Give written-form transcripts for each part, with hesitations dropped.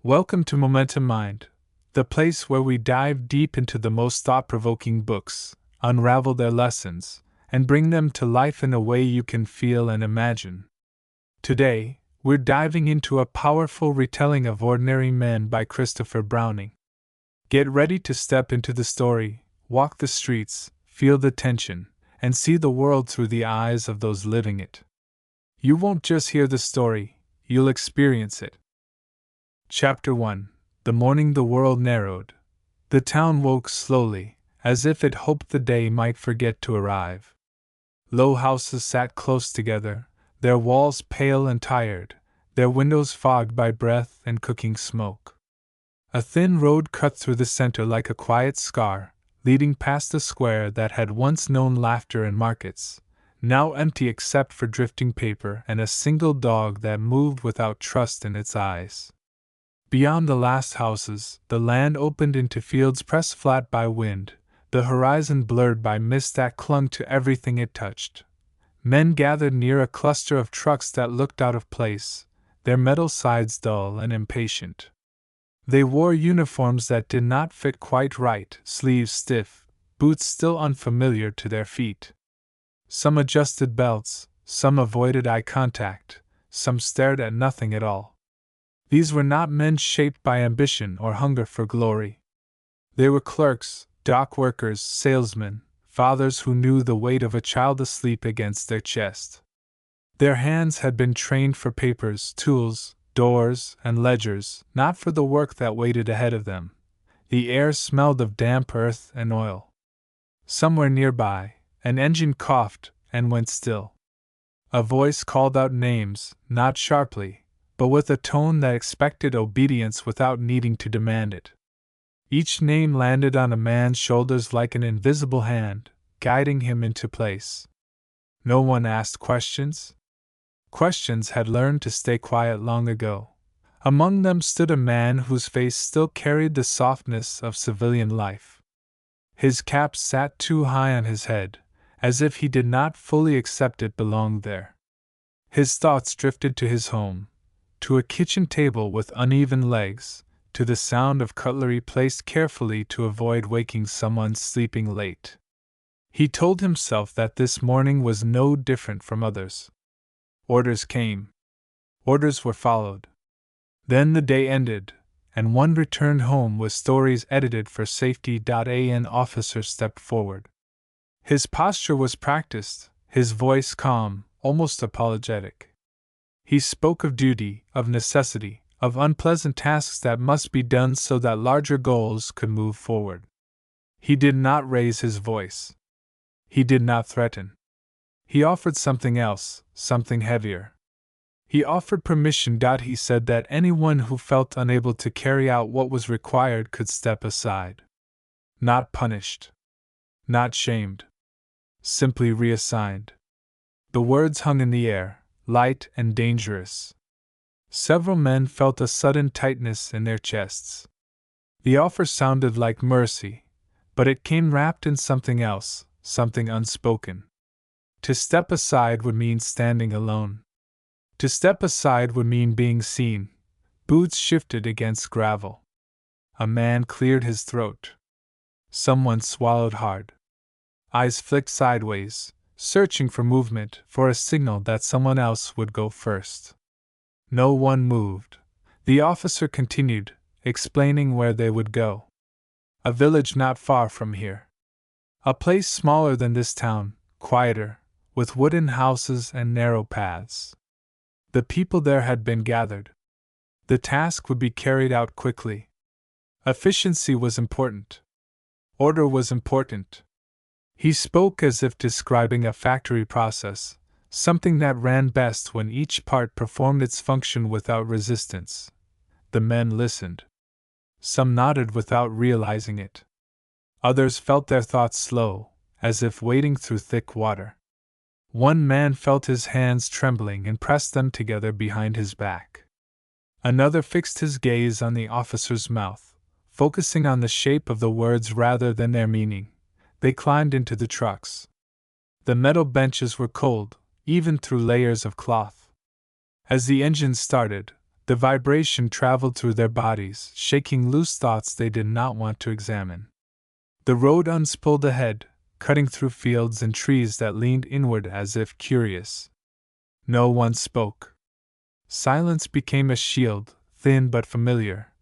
Welcome to Momentum Mind, the place where we dive deep into the most thought-provoking books, unravel their lessons, and bring them to life in a way you can feel and imagine. Today, we're diving into a powerful retelling of Ordinary Men by Christopher Browning. Get ready to step into the story, walk the streets, feel the tension, and see the world through the eyes of those living it. You won't just hear the story, you'll experience it. Chapter 1. The morning the world narrowed. The town woke slowly, as if it hoped the day might forget to arrive. Low houses sat close together, their walls pale and tired, their windows fogged by breath and cooking smoke. A thin road cut through the center like a quiet scar, leading past a square that had once known laughter and markets, now empty except for drifting paper and a single dog that moved without trust in its eyes. Beyond the last houses, the land opened into fields pressed flat by wind, the horizon blurred by mist that clung to everything it touched. Men gathered near a cluster of trucks that looked out of place, their metal sides dull and impatient. They wore uniforms that did not fit quite right, sleeves stiff, boots still unfamiliar to their feet. Some adjusted belts, some avoided eye contact, some stared at nothing at all. These were not men shaped by ambition or hunger for glory. They were clerks, dock workers, salesmen, fathers who knew the weight of a child asleep against their chest. Their hands had been trained for papers, tools, doors, and ledgers, not for the work that waited ahead of them. The air smelled of damp earth and oil. Somewhere nearby, an engine coughed and went still. A voice called out names, not sharply, but with a tone that expected obedience without needing to demand it. Each name landed on a man's shoulders like an invisible hand, guiding him into place. No one asked questions. Questions had learned to stay quiet long ago. Among them stood a man whose face still carried the softness of civilian life. His cap sat too high on his head, as if he did not fully accept it belonged there. His thoughts drifted to his home, to a kitchen table with uneven legs, to the sound of cutlery placed carefully to avoid waking someone sleeping late. He told himself that this morning was no different from others. Orders came. Orders were followed. Then the day ended, and one returned home with stories edited for safety. An officer stepped forward. His posture was practiced, his voice calm, almost apologetic. He spoke of duty, of necessity, of unpleasant tasks that must be done so that larger goals could move forward. He did not raise his voice. He did not threaten. He offered something else, something heavier. He offered permission. He said that anyone who felt unable to carry out what was required could step aside. Not punished. Not shamed. Simply reassigned. The words hung in the air, light and dangerous. Several men felt a sudden tightness in their chests. The offer sounded like mercy, but it came wrapped in something else, something unspoken. To step aside would mean standing alone. To step aside would mean being seen. Boots shifted against gravel. A man cleared his throat. Someone swallowed hard. Eyes flicked sideways, searching for movement, for a signal that someone else would go first. No one moved. The officer continued, explaining where they would go. A village not far from here. A place smaller than this town, quieter, with wooden houses and narrow paths. The people there had been gathered. The task would be carried out quickly. Efficiency was important. Order was important. He spoke as if describing a factory process, something that ran best when each part performed its function without resistance. The men listened. Some nodded without realizing it. Others felt their thoughts slow, as if wading through thick water. One man felt his hands trembling and pressed them together behind his back. Another fixed his gaze on the officer's mouth, focusing on the shape of the words rather than their meaning. They climbed into the trucks. The metal benches were cold, even through layers of cloth. As the engine started, The vibration traveled through their bodies, shaking loose thoughts they did not want to examine. The road unspooled ahead, cutting through fields and trees that leaned inward as if curious. No one spoke. Silence became a shield, thin but familiar.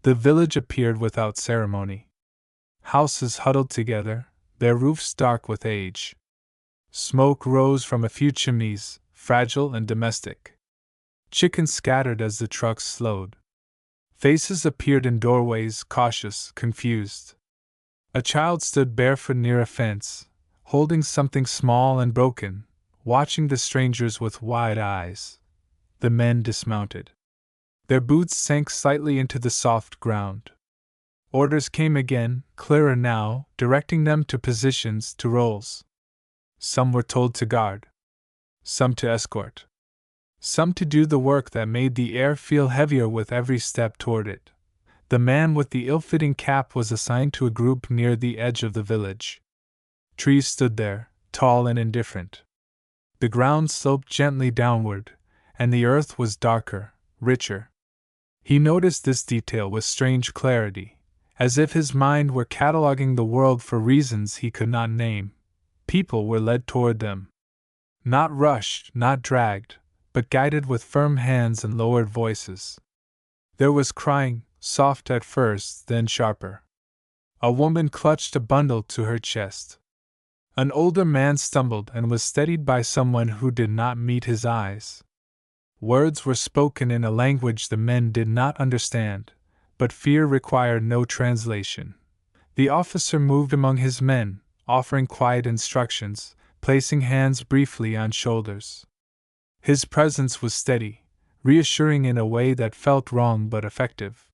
The village appeared without ceremony. Houses huddled together, their roofs dark with age. Smoke rose from a few chimneys, fragile and domestic. Chickens scattered as the trucks slowed. Faces appeared in doorways, cautious, confused. A child stood barefoot near a fence, holding something small and broken, watching the strangers with wide eyes. The men dismounted. Their boots sank slightly into the soft ground. Orders came again, clearer now, directing them to positions, to roles. Some were told to guard. Some to escort. Some to do the work that made the air feel heavier with every step toward it. The man with the ill-fitting cap was assigned to a group near the edge of the village. Trees stood there, tall and indifferent. The ground sloped gently downward, and the earth was darker, richer. He noticed this detail with strange clarity, as if his mind were cataloging the world for reasons he could not name. People were led toward them. Not rushed, not dragged, but guided with firm hands and lowered voices. There was crying, soft at first, then sharper. A woman clutched a bundle to her chest. An older man stumbled and was steadied by someone who did not meet his eyes. Words were spoken in a language the men did not understand, but fear required no translation. The officer moved among his men, offering quiet instructions, placing hands briefly on shoulders. His presence was steady, reassuring in a way that felt wrong but effective.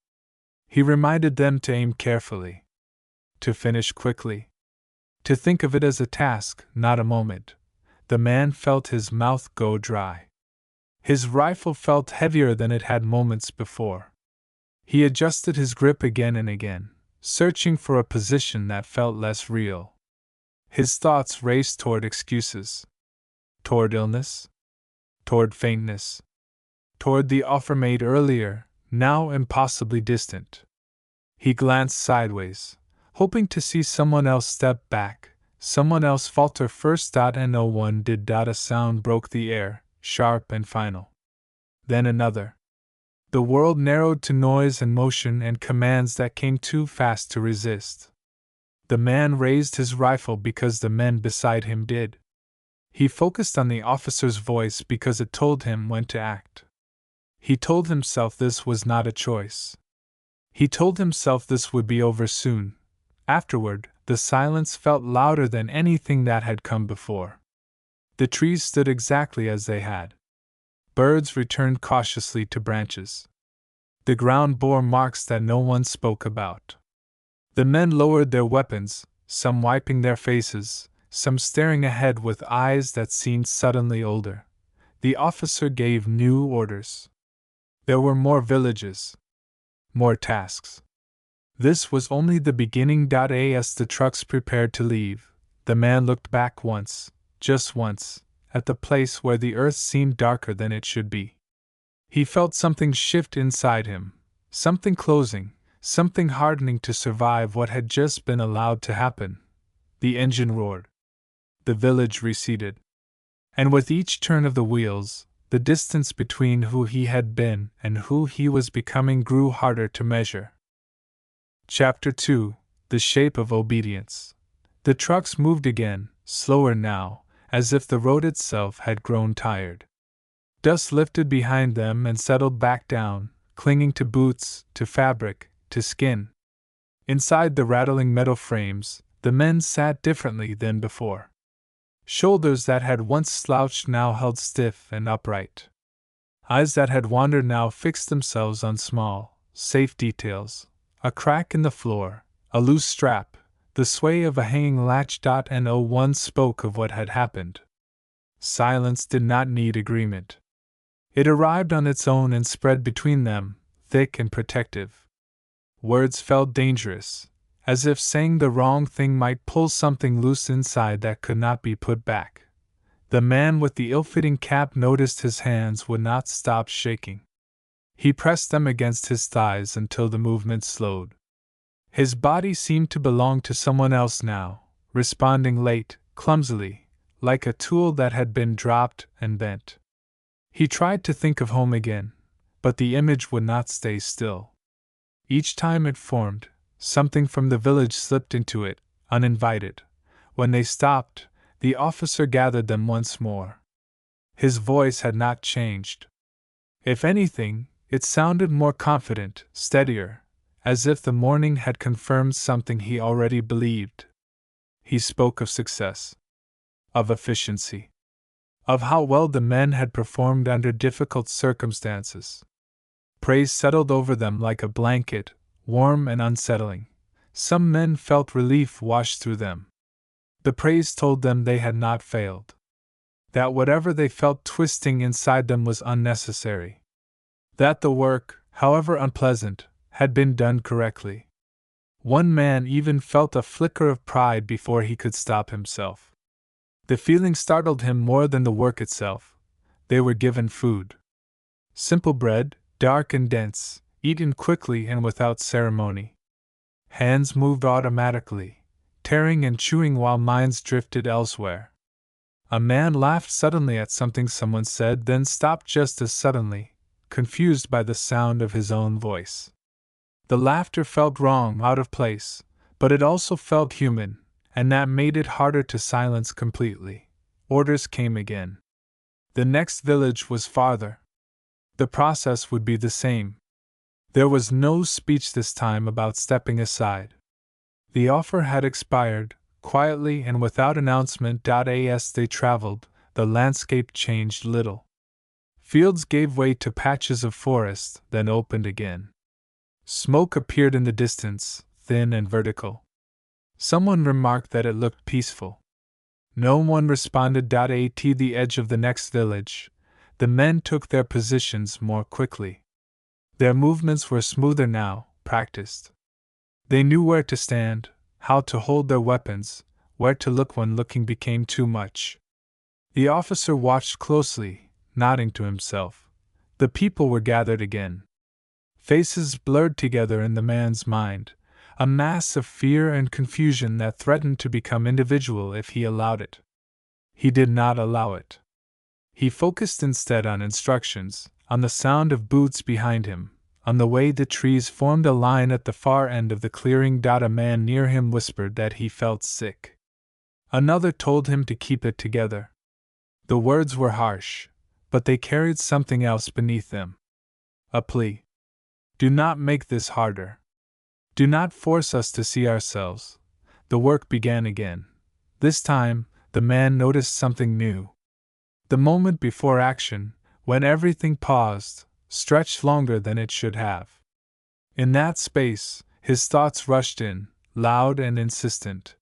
He reminded them to aim carefully, to finish quickly, to think of it as a task, not a moment. The man felt his mouth go dry. His rifle felt heavier than it had moments before. He adjusted his grip again and again, searching for a position that felt less real. His thoughts raced toward excuses. Toward illness. Toward faintness. Toward the offer made earlier, now impossibly distant. He glanced sideways, hoping to see someone else step back, someone else falter first. And no one did. A sound broke the air, sharp and final. Then another. The world narrowed to noise and motion and commands that came too fast to resist. The man raised his rifle because the men beside him did. He focused on the officer's voice because it told him when to act. He told himself this was not a choice. He told himself this would be over soon. Afterward, the silence felt louder than anything that had come before. The trees stood exactly as they had. Birds returned cautiously to branches. The ground bore marks that no one spoke about. The men lowered their weapons, some wiping their faces, some staring ahead with eyes that seemed suddenly older. The officer gave new orders. There were more villages. More tasks. This was only the beginning. As the trucks prepared to leave, the man looked back once, just once, at the place where the earth seemed darker than it should be. He felt something shift inside him, something closing, something hardening to survive what had just been allowed to happen. The engine roared. The village receded. And with each turn of the wheels, the distance between who he had been and who he was becoming grew harder to measure. Chapter 2: The Shape of Obedience. The trucks moved again, slower now, as if the road itself had grown tired. Dust lifted behind them and settled back down, clinging to boots, to fabric, to skin. Inside the rattling metal frames, the men sat differently than before. Shoulders that had once slouched now held stiff and upright. Eyes that had wandered now fixed themselves on small, safe details. A crack in the floor, a loose strap, the sway of a hanging latch. No one spoke of what had happened. Silence did not need agreement. It arrived on its own and spread between them, thick and protective. Words felt dangerous, as if saying the wrong thing might pull something loose inside that could not be put back. The man with the ill-fitting cap noticed his hands would not stop shaking. He pressed them against his thighs until the movement slowed. His body seemed to belong to someone else now, responding late, clumsily, like a tool that had been dropped and bent. He tried to think of home again, but the image would not stay still. Each time it formed, something from the village slipped into it, uninvited. When they stopped, the officer gathered them once more. His voice had not changed. If anything, it sounded more confident, steadier, as if the morning had confirmed something he already believed. He spoke of success, of efficiency, of how well the men had performed under difficult circumstances. Praise settled over them like a blanket, warm and unsettling. Some men felt relief wash through them. The praise told them they had not failed, that whatever they felt twisting inside them was unnecessary, that the work, however unpleasant, had been done correctly. One man even felt a flicker of pride before he could stop himself. The feeling startled him more than the work itself. They were given food. Simple bread, dark and dense, eaten quickly and without ceremony. Hands moved automatically, tearing and chewing while minds drifted elsewhere. A man laughed suddenly at something someone said, then stopped just as suddenly, confused by the sound of his own voice. The laughter felt wrong, out of place, but it also felt human, and that made it harder to silence completely. Orders came again. The next village was farther. The process would be the same. There was no speech this time about stepping aside. The offer had expired. Quietly and without announcement. As they traveled, the landscape changed little. Fields gave way to patches of forest, then opened again. Smoke appeared in the distance, thin and vertical. Someone remarked that it looked peaceful. No one responded. At the edge of the next village, the men took their positions more quickly. Their movements were smoother now, practiced. They knew where to stand, how to hold their weapons, where to look when looking became too much. The officer watched closely, nodding to himself. The people were gathered again. Faces blurred together in the man's mind, a mass of fear and confusion that threatened to become individual if he allowed it. He did not allow it. He focused instead on instructions, on the sound of boots behind him, on the way the trees formed a line at the far end of the clearing. A man near him whispered that he felt sick. Another told him to keep it together. The words were harsh, but they carried something else beneath them. A plea. Do not make this harder. Do not force us to see ourselves. The work began again. This time, the man noticed something new. The moment before action, when everything paused, stretched longer than it should have. In that space, his thoughts rushed in, loud and insistent.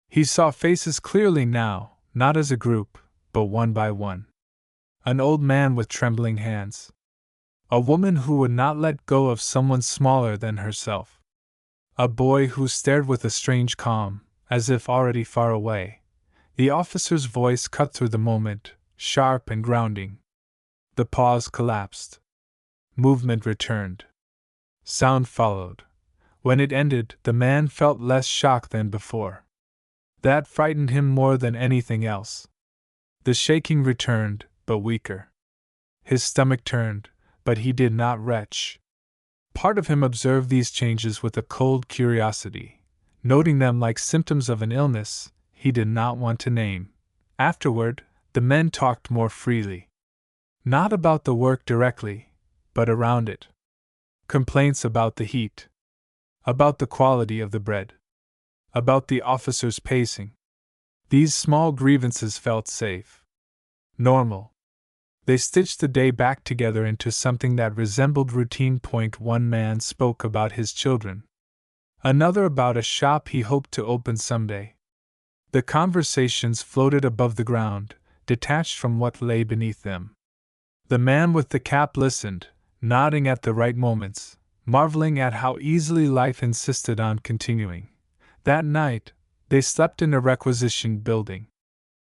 He saw faces clearly now, not as a group, but one by one. An old man with trembling hands. A woman who would not let go of someone smaller than herself. A boy who stared with a strange calm, as if already far away. The officer's voice cut through the moment, sharp and grounding. The pause collapsed. Movement returned. Sound followed. When it ended, the man felt less shock than before. That frightened him more than anything else. The shaking returned, but weaker. His stomach turned, but he did not retch. Part of him observed these changes with a cold curiosity, noting them like symptoms of an illness he did not want to name. Afterward, the men talked more freely. Not about the work directly, but around it. Complaints about the heat. About the quality of the bread. About the officer's pacing. These small grievances felt safe. Normal. They stitched the day back together into something that resembled routine. One man spoke about his children. Another about a shop he hoped to open someday. The conversations floated above the ground, detached from what lay beneath them. The man with the cap listened, nodding at the right moments, marveling at how easily life insisted on continuing. That night, they slept in a requisitioned building.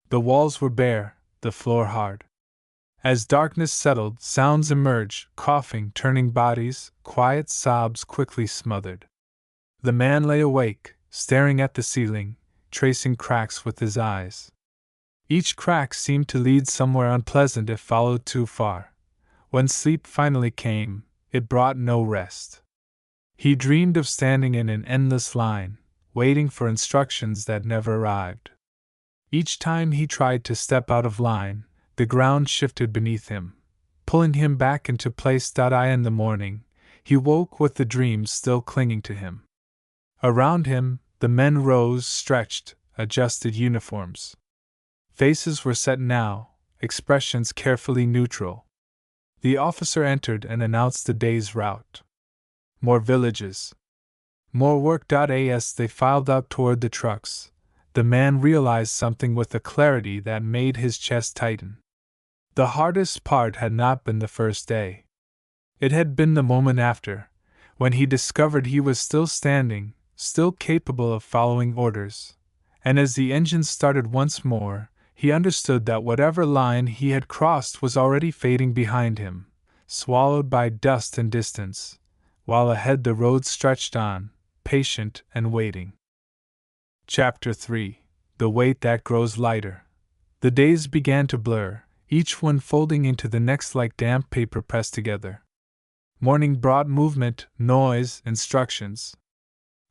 The walls were bare, the floor hard. As darkness settled, sounds emerged, coughing, turning bodies, quiet sobs quickly smothered. The man lay awake, staring at the ceiling, tracing cracks with his eyes. Each crack seemed to lead somewhere unpleasant if followed too far. When sleep finally came, it brought no rest. He dreamed of standing in an endless line, waiting for instructions that never arrived. Each time he tried to step out of line, the ground shifted beneath him, pulling him back into place. In the morning, he woke with the dreams still clinging to him. Around him, the men rose, stretched, adjusted uniforms. Faces were set now, expressions carefully neutral. The officer entered and announced the day's route. More villages. More work. As they filed out toward the trucks, the man realized something with a clarity that made his chest tighten. The hardest part had not been the first day. It had been the moment after, when he discovered he was still standing, still capable of following orders. And as the engine started once more, he understood that whatever line he had crossed was already fading behind him, swallowed by dust and distance, while ahead the road stretched on, patient and waiting. Chapter 3: The Weight That Grows Lighter. The days began to blur, each one folding into the next like damp paper pressed together. Morning brought movement, noise, instructions.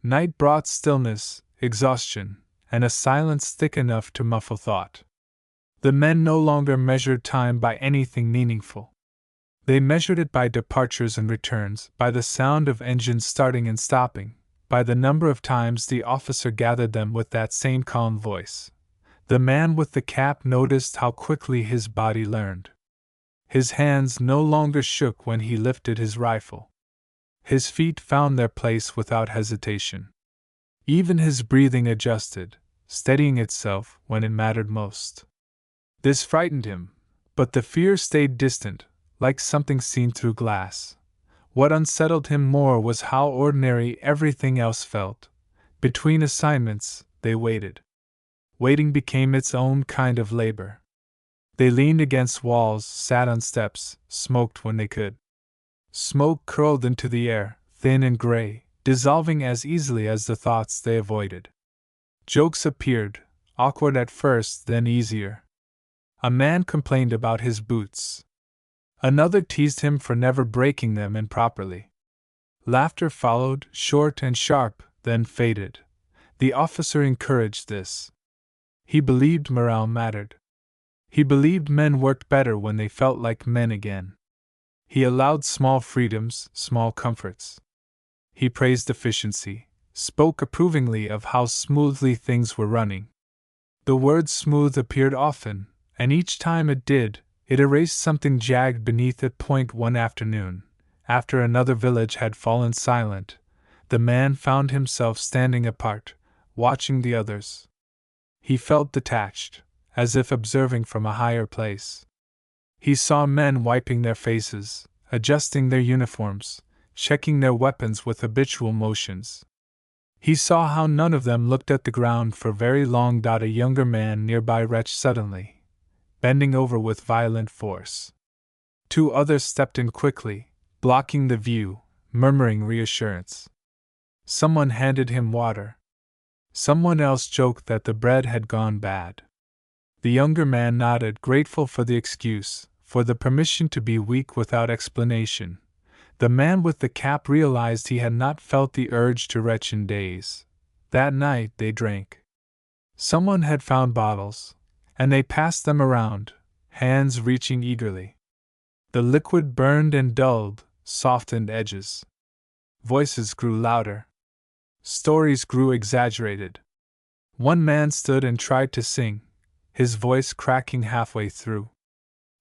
Night brought stillness, exhaustion, and a silence thick enough to muffle thought. The men no longer measured time by anything meaningful. They measured it by departures and returns, by the sound of engines starting and stopping, by the number of times the officer gathered them with that same calm voice. The man with the cap noticed how quickly his body learned. His hands no longer shook when he lifted his rifle. His feet found their place without hesitation. Even his breathing adjusted, steadying itself when it mattered most. This frightened him, but the fear stayed distant, like something seen through glass. What unsettled him more was how ordinary everything else felt. Between assignments, they waited. Waiting became its own kind of labor. They leaned against walls, sat on steps, smoked when they could. Smoke curled into the air, thin and gray, dissolving as easily as the thoughts they avoided. Jokes appeared, awkward at first, then easier. A man complained about his boots. Another teased him for never breaking them in properly. Laughter followed, short and sharp, then faded. The officer encouraged this. He believed morale mattered. He believed men worked better when they felt like men again. He allowed small freedoms, small comforts. He praised efficiency, spoke approvingly of how smoothly things were running. The word smooth appeared often, and each time it did, it erased something jagged beneath it. One afternoon, after another village had fallen silent, the man found himself standing apart, watching the others. He felt detached, as if observing from a higher place. He saw men wiping their faces, adjusting their uniforms, checking their weapons with habitual motions. He saw how none of them looked at the ground for very long. A younger man nearby retched suddenly, bending over with violent force. Two others stepped in quickly, blocking the view, murmuring reassurance. Someone handed him water. Someone else joked that the bread had gone bad. The younger man nodded, grateful for the excuse, for the permission to be weak without explanation. The man with the cap realized he had not felt the urge to retch in days. That night they drank. Someone had found bottles, and they passed them around, hands reaching eagerly. The liquid burned and dulled, softened edges. Voices grew louder. Stories grew exaggerated. One man stood and tried to sing, his voice cracking halfway through.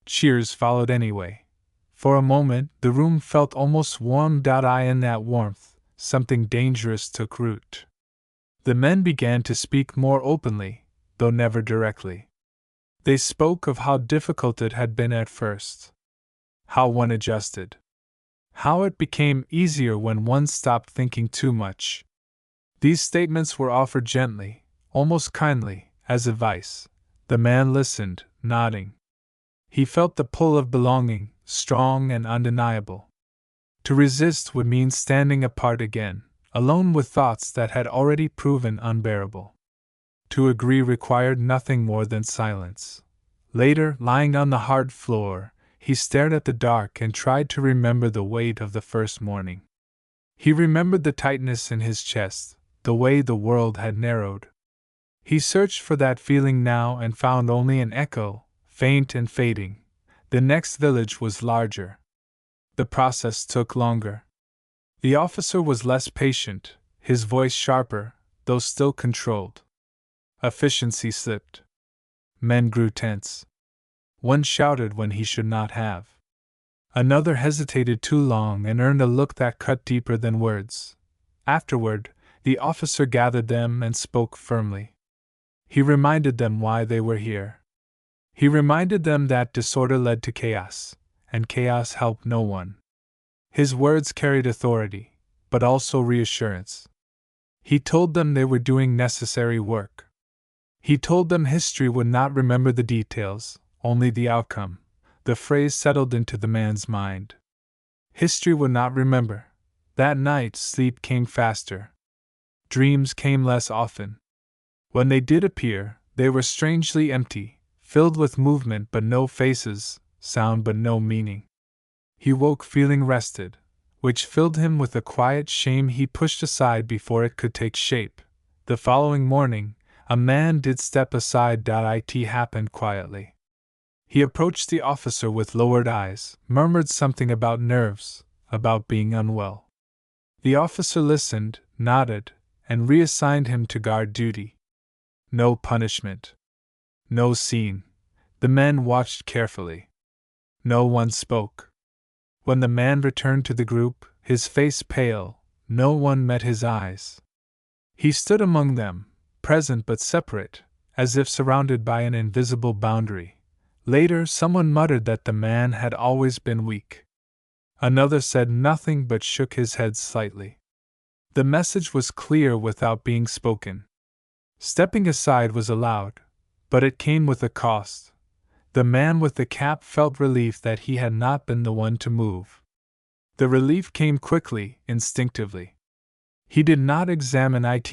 Cheers followed anyway. For a moment, the room felt almost warm. In that warmth, something dangerous took root. The men began to speak more openly, though never directly. They spoke of how difficult it had been at first, how one adjusted, how it became easier when one stopped thinking too much. These statements were offered gently, almost kindly, as advice. The man listened, nodding. He felt the pull of belonging, strong and undeniable. To resist would mean standing apart again, alone with thoughts that had already proven unbearable. To agree required nothing more than silence. Later, lying on the hard floor, he stared at the dark and tried to remember the weight of the first morning. He remembered the tightness in his chest, the way the world had narrowed. He searched for that feeling now and found only an echo, faint and fading. The next village was larger. The process took longer. The officer was less patient, his voice sharper, though still controlled. Efficiency slipped. Men grew tense. One shouted when he should not have. Another hesitated too long and earned a look that cut deeper than words. Afterward, the officer gathered them and spoke firmly. He reminded them why they were here. He reminded them that disorder led to chaos, and chaos helped no one. His words carried authority, but also reassurance. He told them they were doing necessary work. He told them history would not remember the details, only the outcome. The phrase settled into the man's mind. History would not remember. That night, sleep came faster. Dreams came less often. When they did appear, they were strangely empty, filled with movement but no faces, sound but no meaning. He woke feeling rested, which filled him with a quiet shame he pushed aside before it could take shape. The following morning, a man did step aside. It happened quietly. He approached the officer with lowered eyes, murmured something about nerves, about being unwell. The officer listened, nodded, and reassigned him to guard duty. No punishment. No scene. The men watched carefully. No one spoke. When the man returned to the group, his face pale, no one met his eyes. He stood among them, present but separate, as if surrounded by an invisible boundary. Later, someone muttered that the man had always been weak. Another said nothing but shook his head slightly. The message was clear without being spoken. Stepping aside was allowed, but it came with a cost. The man with the cap felt relief that he had not been the one to move. The relief came quickly, instinctively. He did not examine it.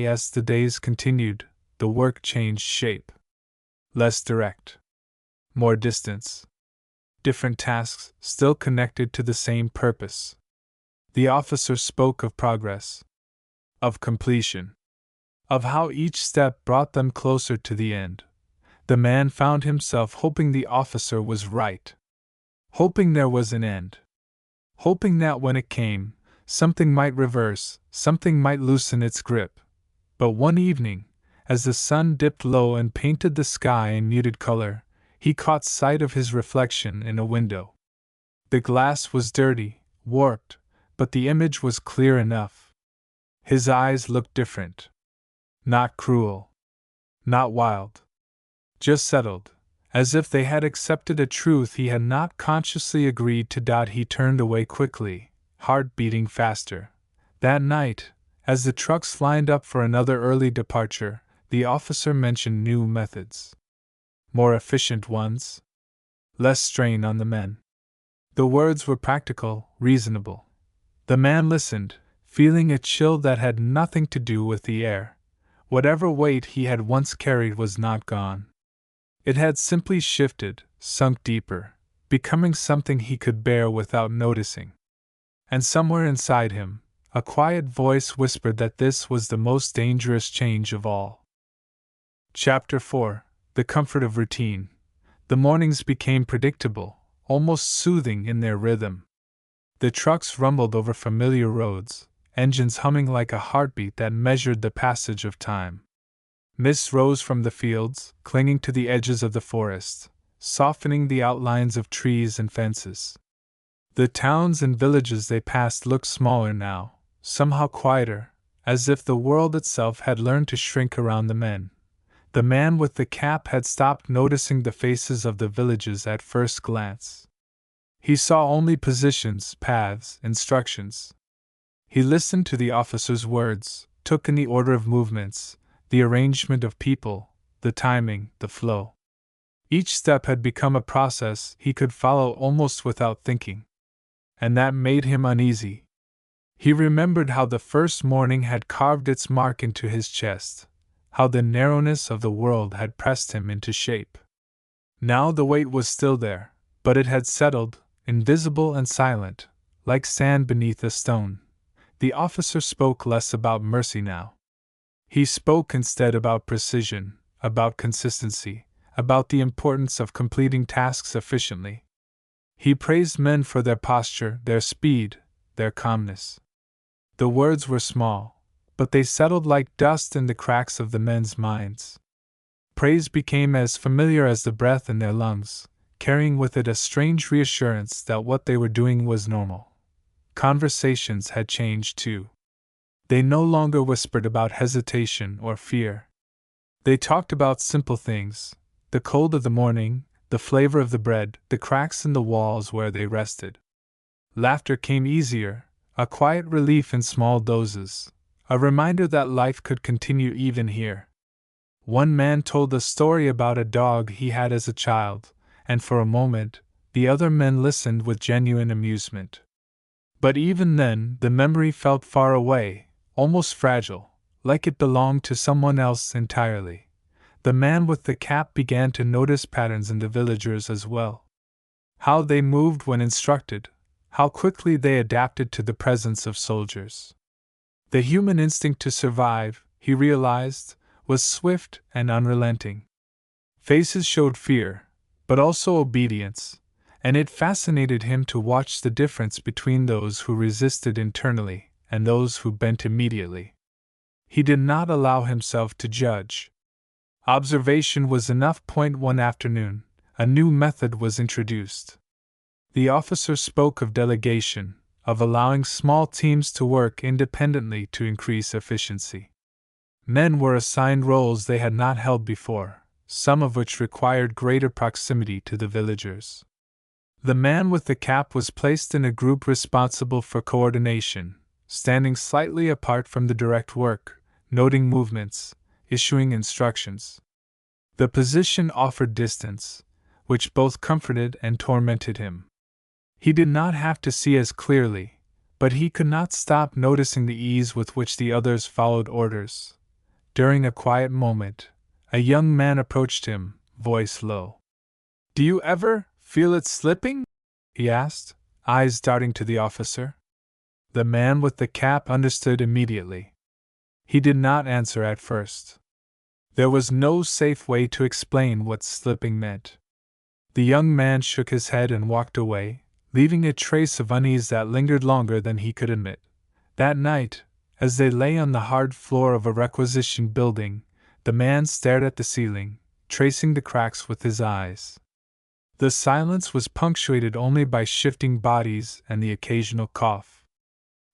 As the days continued, the work changed shape. Less direct. More distance. Different tasks, still connected to the same purpose. The officer spoke of progress. Of completion. Of how each step brought them closer to the end. The man found himself hoping the officer was right. Hoping there was an end. Hoping that when it came, something might reverse, something might loosen its grip. But one evening, as the sun dipped low and painted the sky in muted color, he caught sight of his reflection in a window. The glass was dirty, warped, but the image was clear enough. His eyes looked different. Not cruel. Not wild. Just settled, as if they had accepted a truth he had not consciously agreed to. He turned away quickly, heart beating faster. That night, as the trucks lined up for another early departure, the officer mentioned new methods. More efficient ones. Less strain on the men. The words were practical, reasonable. The man listened, feeling a chill that had nothing to do with the air. Whatever weight he had once carried was not gone. It had simply shifted, sunk deeper, becoming something he could bear without noticing. And somewhere inside him, a quiet voice whispered that this was the most dangerous change of all. Chapter 4. The comfort of routine. The mornings became predictable, almost soothing in their rhythm. The trucks rumbled over familiar roads, engines humming like a heartbeat that measured the passage of time. Mist rose from the fields, clinging to the edges of the forest, softening the outlines of trees and fences. The towns and villages they passed looked smaller now, somehow quieter, as if the world itself had learned to shrink around the men. The man with the cap had stopped noticing the faces of the villages at first glance. He saw only positions, paths, instructions. He listened to the officer's words, took in the order of movements, the arrangement of people, the timing, the flow. Each step had become a process he could follow almost without thinking. And that made him uneasy. He remembered how the first morning had carved its mark into his chest, how the narrowness of the world had pressed him into shape. Now the weight was still there, but it had settled, invisible and silent, like sand beneath a stone. The officer spoke less about mercy now. He spoke instead about precision, about consistency, about the importance of completing tasks efficiently. He praised men for their posture, their speed, their calmness. The words were small, but they settled like dust in the cracks of the men's minds. Praise became as familiar as the breath in their lungs, carrying with it a strange reassurance that what they were doing was normal. Conversations had changed too. They no longer whispered about hesitation or fear. They talked about simple things: the cold of the morning, the flavor of the bread, the cracks in the walls where they rested. Laughter came easier, a quiet relief in small doses, a reminder that life could continue even here. One man told a story about a dog he had as a child, and for a moment, the other men listened with genuine amusement. But even then, the memory felt far away, almost fragile, like it belonged to someone else entirely. The man with the cap began to notice patterns in the villagers as well. How they moved when instructed, how quickly they adapted to the presence of soldiers. The human instinct to survive, he realized, was swift and unrelenting. Faces showed fear, but also obedience, and it fascinated him to watch the difference between those who resisted internally and those who bent immediately. He did not allow himself to judge. Observation was enough. One afternoon, a new method was introduced. The officer spoke of delegation, of allowing small teams to work independently to increase efficiency. Men were assigned roles they had not held before, some of which required greater proximity to the villagers. The man with the cap was placed in a group responsible for coordination, standing slightly apart from the direct work, noting movements, issuing instructions. The position offered distance, which both comforted and tormented him. He did not have to see as clearly, but he could not stop noticing the ease with which the others followed orders. During a quiet moment, a young man approached him, voice low. "Do you ever feel it slipping?" he asked, eyes darting to the officer. The man with the cap understood immediately. He did not answer at first. There was no safe way to explain what slipping meant. The young man shook his head and walked away, leaving a trace of unease that lingered longer than he could admit. That night, as they lay on the hard floor of a requisition building, the man stared at the ceiling, tracing the cracks with his eyes. The silence was punctuated only by shifting bodies and the occasional cough.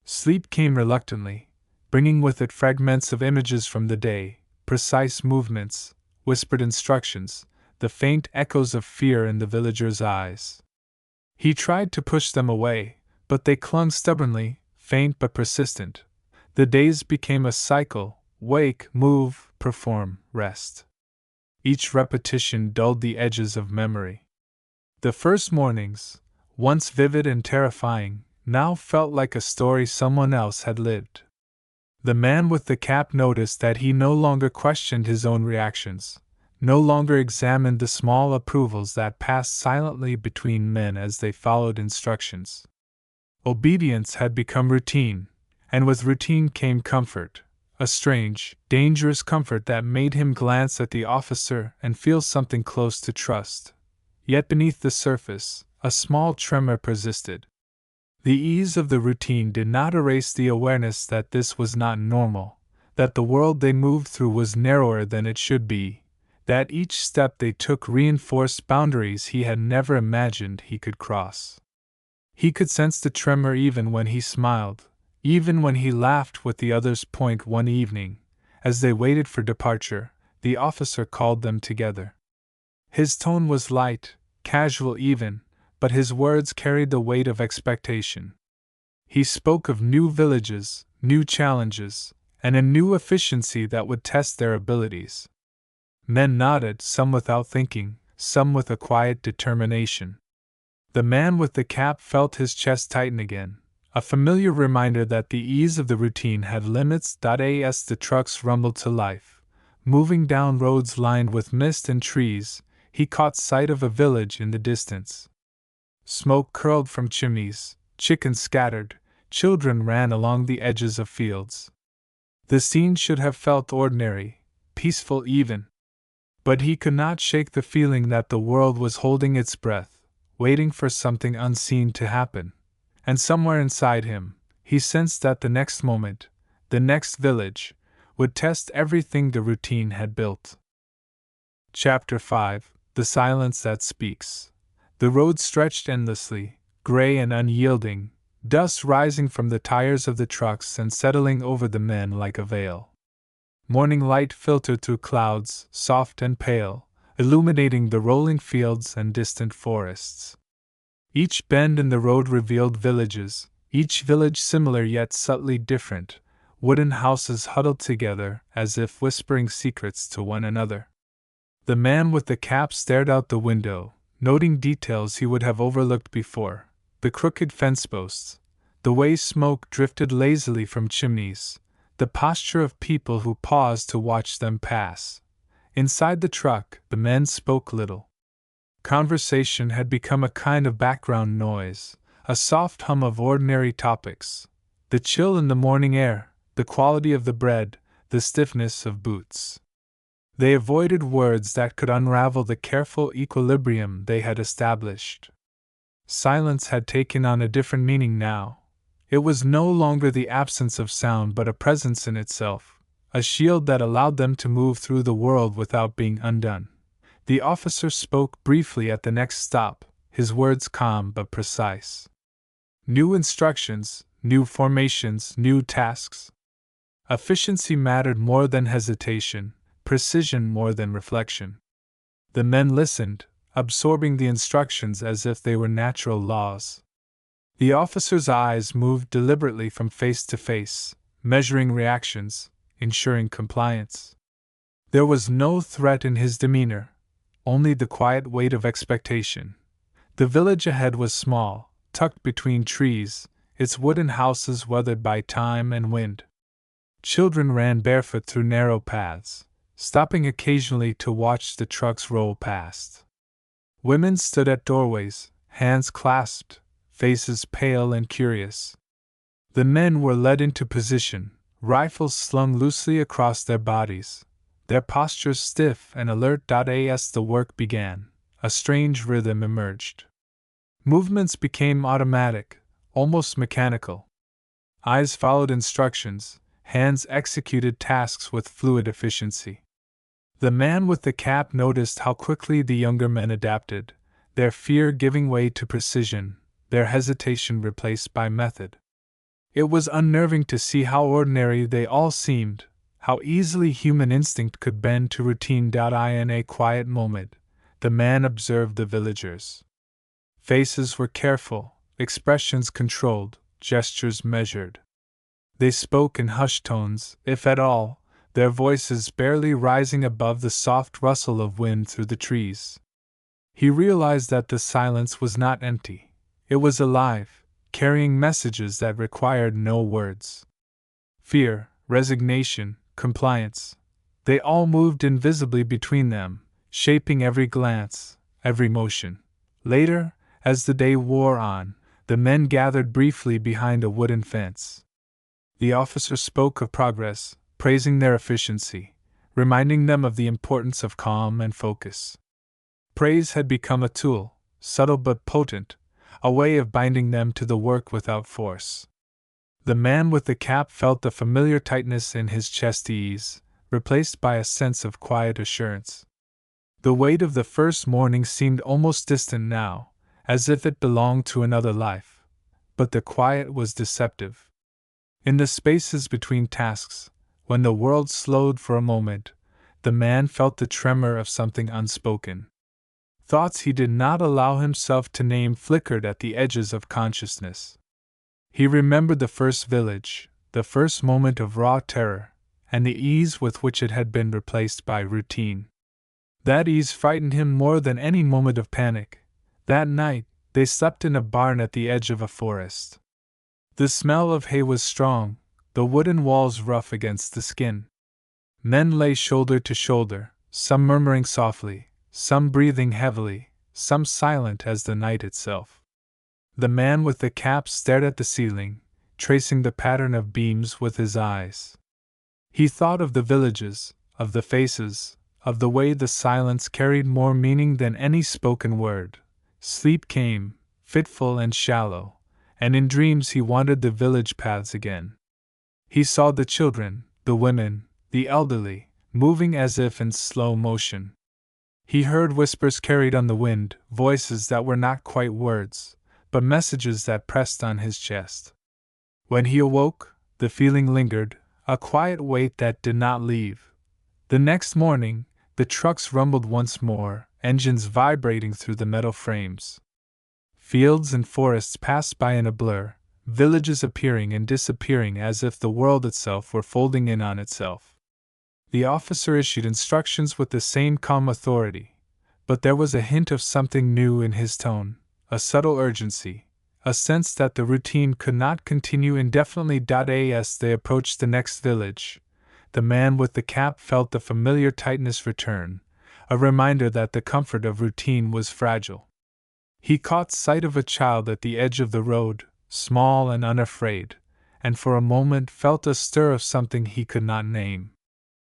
Sleep came reluctantly, bringing with it fragments of images from the day, precise movements, whispered instructions, the faint echoes of fear in the villagers' eyes. He tried to push them away, but they clung stubbornly, faint but persistent. The days became a cycle: wake, move, perform, rest. Each repetition dulled the edges of memory. The first mornings, once vivid and terrifying, now felt like a story someone else had lived. The man with the cap noticed that he no longer questioned his own reactions, no longer examined the small approvals that passed silently between men as they followed instructions. Obedience had become routine, and with routine came comfort, a strange, dangerous comfort that made him glance at the officer and feel something close to trust. Yet beneath the surface, a small tremor persisted. The ease of the routine did not erase the awareness that this was not normal, that the world they moved through was narrower than it should be, that each step they took reinforced boundaries he had never imagined he could cross. He could sense the tremor even when he smiled, even when he laughed with the others. One evening, as they waited for departure, the officer called them together. His tone was light, casual even, but his words carried the weight of expectation. He spoke of new villages, new challenges, and a new efficiency that would test their abilities. Men nodded, some without thinking, some with a quiet determination. The man with the cap felt his chest tighten again, a familiar reminder that the ease of the routine had limits. As the trucks rumbled to life, moving down roads lined with mist and trees, he caught sight of a village in the distance. Smoke curled from chimneys, chickens scattered, children ran along the edges of fields. The scene should have felt ordinary, peaceful even. But he could not shake the feeling that the world was holding its breath, waiting for something unseen to happen. And somewhere inside him, he sensed that the next moment, the next village, would test everything the routine had built. Chapter 5: The Silence That Speaks. The road stretched endlessly, gray and unyielding, dust rising from the tires of the trucks and settling over the men like a veil. Morning light filtered through clouds, soft and pale, illuminating the rolling fields and distant forests. Each bend in the road revealed villages, each village similar yet subtly different, wooden houses huddled together as if whispering secrets to one another. The man with the cap stared out the window, noting details he would have overlooked before: the crooked fence posts, the way smoke drifted lazily from chimneys, the posture of people who paused to watch them pass. Inside the truck, the men spoke little. Conversation had become a kind of background noise, a soft hum of ordinary topics: the chill in the morning air, the quality of the bread, the stiffness of boots. They avoided words that could unravel the careful equilibrium they had established. Silence had taken on a different meaning now. It was no longer the absence of sound but a presence in itself, a shield that allowed them to move through the world without being undone. The officer spoke briefly at the next stop, his words calm but precise. New instructions, new formations, new tasks. Efficiency mattered more than hesitation, precision more than reflection. The men listened, absorbing the instructions as if they were natural laws. The officer's eyes moved deliberately from face to face, measuring reactions, ensuring compliance. There was no threat in his demeanor, only the quiet weight of expectation. The village ahead was small, tucked between trees, its wooden houses weathered by time and wind. Children ran barefoot through narrow paths, stopping occasionally to watch the trucks roll past. Women stood at doorways, hands clasped, faces pale and curious. The men were led into position, rifles slung loosely across their bodies, their postures stiff and alert. As the work began, a strange rhythm emerged. Movements became automatic, almost mechanical. Eyes followed instructions, hands executed tasks with fluid efficiency. The man with the cap noticed how quickly the younger men adapted, their fear giving way to precision, their hesitation replaced by method. It was unnerving to see how ordinary they all seemed, how easily human instinct could bend to routine. In a quiet moment, the man observed the villagers. Faces were careful, expressions controlled, gestures measured. They spoke in hushed tones, if at all, their voices barely rising above the soft rustle of wind through the trees. He realized that the silence was not empty. It was alive, carrying messages that required no words. Fear, resignation, compliance. They all moved invisibly between them, shaping every glance, every motion. Later, as the day wore on, the men gathered briefly behind a wooden fence. The officer spoke of progress, praising their efficiency, reminding them of the importance of calm and focus. Praise had become a tool, subtle but potent, a way of binding them to the work without force. The man with the cap felt the familiar tightness in his chest ease, replaced by a sense of quiet assurance. The weight of the first morning seemed almost distant now, as if it belonged to another life. But the quiet was deceptive. In the spaces between tasks, when the world slowed for a moment, the man felt the tremor of something unspoken. Thoughts he did not allow himself to name flickered at the edges of consciousness. He remembered the first village, the first moment of raw terror, and the ease with which it had been replaced by routine. That ease frightened him more than any moment of panic. That night, they slept in a barn at the edge of a forest. The smell of hay was strong, the wooden walls rough against the skin. Men lay shoulder to shoulder, some murmuring softly, some breathing heavily, some silent as the night itself. The man with the cap stared at the ceiling, tracing the pattern of beams with his eyes. He thought of the villages, of the faces, of the way the silence carried more meaning than any spoken word. Sleep came, fitful and shallow, and in dreams he wandered the village paths again. He saw the children, the women, the elderly, moving as if in slow motion. He heard whispers carried on the wind, voices that were not quite words, but messages that pressed on his chest. When he awoke, the feeling lingered, a quiet weight that did not leave. The next morning, the trucks rumbled once more, engines vibrating through the metal frames. Fields and forests passed by in a blur, villages appearing and disappearing as if the world itself were folding in on itself. The officer issued instructions with the same calm authority, but there was a hint of something new in his tone, a subtle urgency, a sense that the routine could not continue indefinitely. As they approached the next village, the man with the cap felt the familiar tightness return, a reminder that the comfort of routine was fragile. He caught sight of a child at the edge of the road, small and unafraid, and for a moment felt a stir of something he could not name.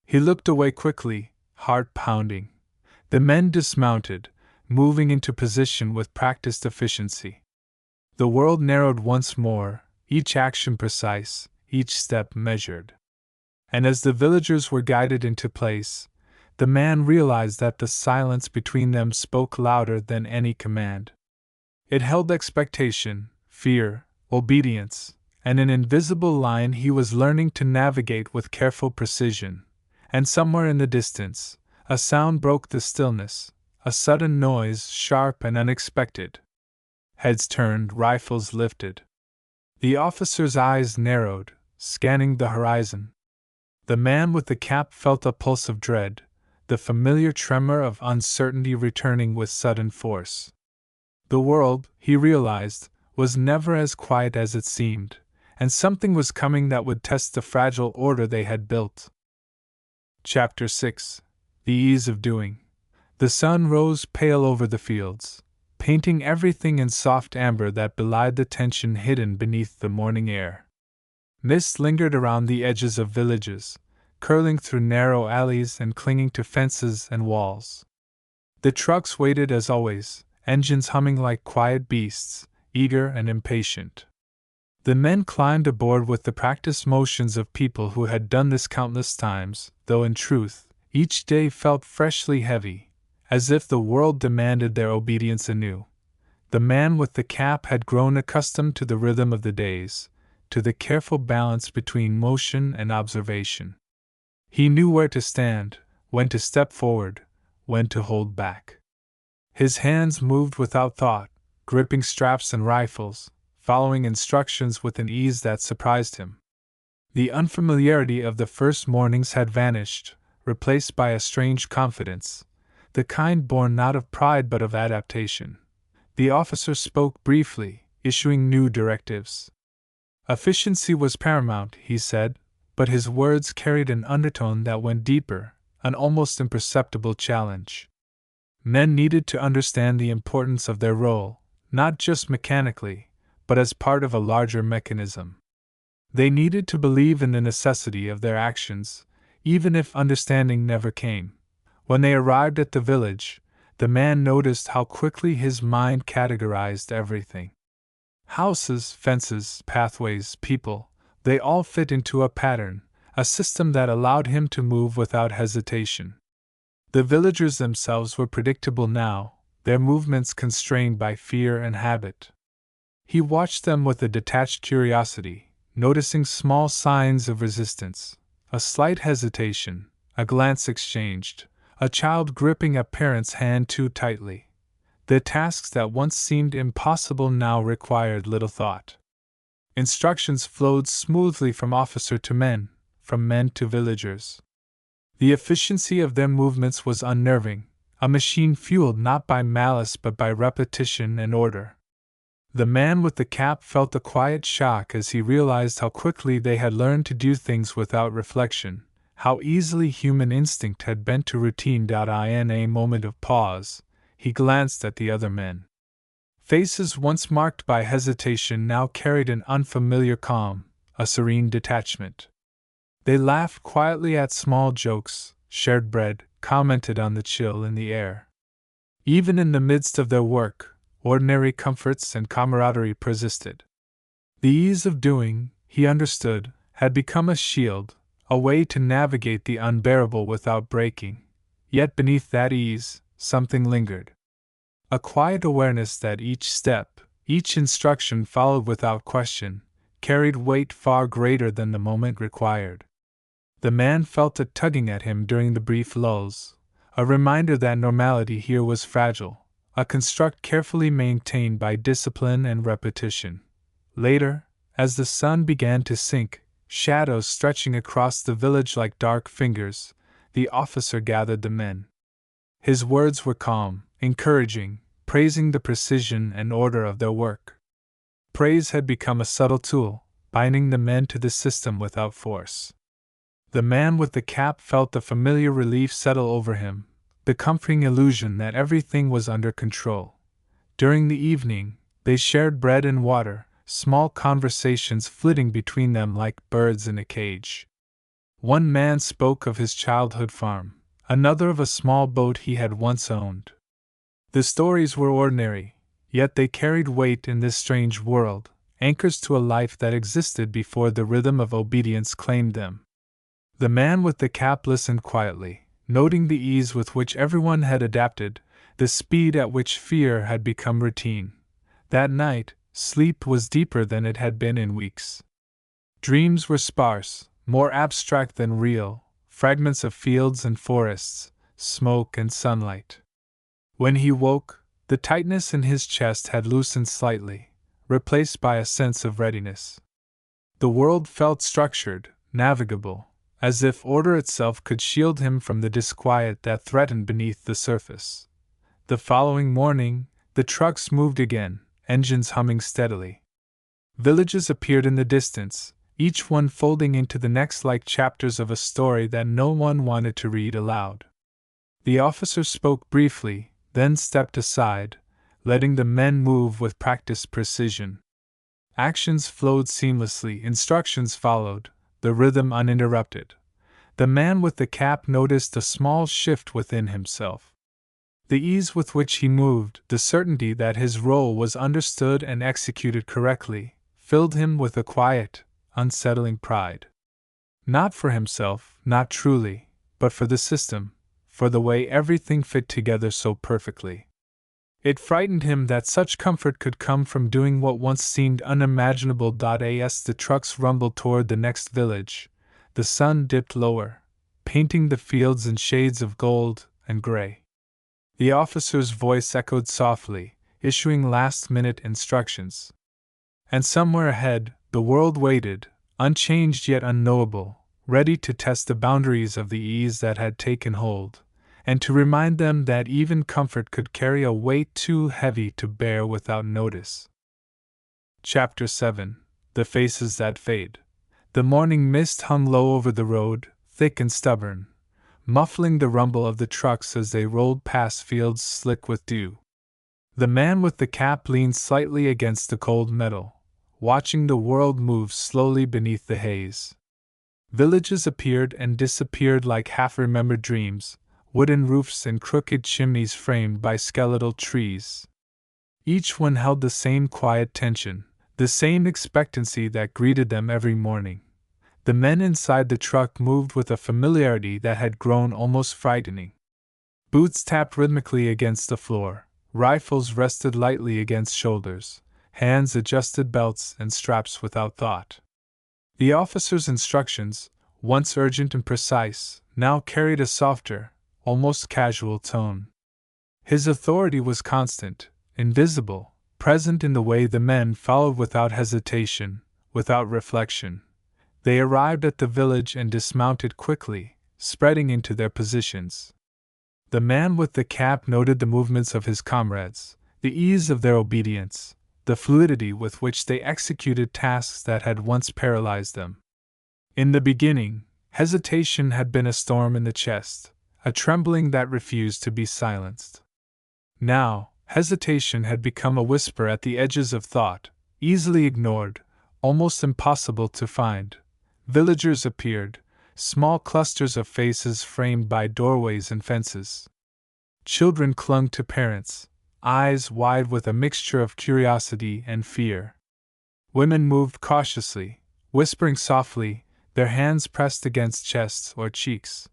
He looked away quickly, heart pounding. The men dismounted, moving into position with practiced efficiency. The world narrowed once more, each action precise, each step measured. And as the villagers were guided into place, the man realized that the silence between them spoke louder than any command. It held expectation, fear, obedience, and an invisible line he was learning to navigate with careful precision. And somewhere in the distance, a sound broke the stillness, a sudden noise, sharp and unexpected. Heads turned, rifles lifted. The officer's eyes narrowed, scanning the horizon. The man with the cap felt a pulse of dread, the familiar tremor of uncertainty returning with sudden force. The world, he realized, was never as quiet as it seemed, and something was coming that would test the fragile order they had built. Chapter 6. The Ease of Doing. The sun rose pale over the fields, painting everything in soft amber that belied the tension hidden beneath the morning air. Mist lingered around the edges of villages, curling through narrow alleys and clinging to fences and walls. The trucks waited as always, engines humming like quiet beasts, eager and impatient. The men climbed aboard with the practiced motions of people who had done this countless times, though in truth, each day felt freshly heavy, as if the world demanded their obedience anew. The man with the cap had grown accustomed to the rhythm of the days, to the careful balance between motion and observation. He knew where to stand, when to step forward, when to hold back. His hands moved without thought, gripping straps and rifles, following instructions with an ease that surprised him. The unfamiliarity of the first mornings had vanished, replaced by a strange confidence, the kind born not of pride but of adaptation. The officer spoke briefly, issuing new directives. Efficiency was paramount, he said, but his words carried an undertone that went deeper, an almost imperceptible challenge. Men needed to understand the importance of their role, not just mechanically, but as part of a larger mechanism. They needed to believe in the necessity of their actions, even if understanding never came. When they arrived at the village, the man noticed how quickly his mind categorized everything. Houses, fences, pathways, people, they all fit into a pattern, a system that allowed him to move without hesitation. The villagers themselves were predictable now, their movements constrained by fear and habit. He watched them with a detached curiosity, noticing small signs of resistance, a slight hesitation, a glance exchanged, a child gripping a parent's hand too tightly. The tasks that once seemed impossible now required little thought. Instructions flowed smoothly from officer to men, from men to villagers. The efficiency of their movements was unnerving, a machine fueled not by malice but by repetition and order. The man with the cap felt a quiet shock as he realized how quickly they had learned to do things without reflection, how easily human instinct had bent to routine. In a moment of pause, he glanced at the other men. Faces once marked by hesitation now carried an unfamiliar calm, a serene detachment. They laughed quietly at small jokes, shared bread, commented on the chill in the air. Even in the midst of their work, ordinary comforts and camaraderie persisted. The ease of doing, he understood, had become a shield, a way to navigate the unbearable without breaking. Yet beneath that ease, something lingered. A quiet awareness that each step, each instruction followed without question, carried weight far greater than the moment required. The man felt it tugging at him during the brief lulls, a reminder that normality here was fragile, a construct carefully maintained by discipline and repetition. Later, as the sun began to sink, shadows stretching across the village like dark fingers, the officer gathered the men. His words were calm, encouraging, praising the precision and order of their work. Praise had become a subtle tool, binding the men to the system without force. The man with the cap felt the familiar relief settle over him, the comforting illusion that everything was under control. During the evening, they shared bread and water, small conversations flitting between them like birds in a cage. One man spoke of his childhood farm, another of a small boat he had once owned. The stories were ordinary, yet they carried weight in this strange world, anchors to a life that existed before the rhythm of obedience claimed them. The man with the cap listened quietly, noting the ease with which everyone had adapted, the speed at which fear had become routine. That night, sleep was deeper than it had been in weeks. Dreams were sparse, more abstract than real, fragments of fields and forests, smoke and sunlight. When he woke, the tightness in his chest had loosened slightly, replaced by a sense of readiness. The world felt structured, navigable, as if order itself could shield him from the disquiet that threatened beneath the surface. The following morning, the trucks moved again, engines humming steadily. Villages appeared in the distance, each one folding into the next like chapters of a story that no one wanted to read aloud. The officer spoke briefly, then stepped aside, letting the men move with practiced precision. Actions flowed seamlessly, instructions followed, the rhythm uninterrupted. The man with the cap noticed a small shift within himself. The ease with which he moved, the certainty that his role was understood and executed correctly, filled him with a quiet, unsettling pride. Not for himself, not truly, but for the system, for the way everything fit together so perfectly. It frightened him that such comfort could come from doing what once seemed unimaginable. As the trucks rumbled toward the next village, the sun dipped lower, painting the fields in shades of gold and gray. The officer's voice echoed softly, issuing last-minute instructions. And somewhere ahead, the world waited, unchanged yet unknowable, ready to test the boundaries of the ease that had taken hold, and to remind them that even comfort could carry a weight too heavy to bear without notice. Chapter 7: The Faces That Fade. The morning mist hung low over the road, thick and stubborn, muffling the rumble of the trucks as they rolled past fields slick with dew. The man with the cap leaned slightly against the cold metal, watching the world move slowly beneath the haze. Villages appeared and disappeared like half-remembered dreams, wooden roofs and crooked chimneys framed by skeletal trees. Each one held the same quiet tension, the same expectancy that greeted them every morning. The men inside the truck moved with a familiarity that had grown almost frightening. Boots tapped rhythmically against the floor, rifles rested lightly against shoulders, hands adjusted belts and straps without thought. The officer's instructions, once urgent and precise, now carried a softer, almost casual tone. His authority was constant, invisible, present in the way the men followed without hesitation, without reflection. They arrived at the village and dismounted quickly, spreading into their positions. The man with the cap noted the movements of his comrades, the ease of their obedience, the fluidity with which they executed tasks that had once paralyzed them. In the beginning, hesitation had been a storm in the chest, a trembling that refused to be silenced. Now, hesitation had become a whisper at the edges of thought, easily ignored, almost impossible to find. Villagers appeared, small clusters of faces framed by doorways and fences. Children clung to parents, eyes wide with a mixture of curiosity and fear. Women moved cautiously, whispering softly, their hands pressed against chests or cheeks.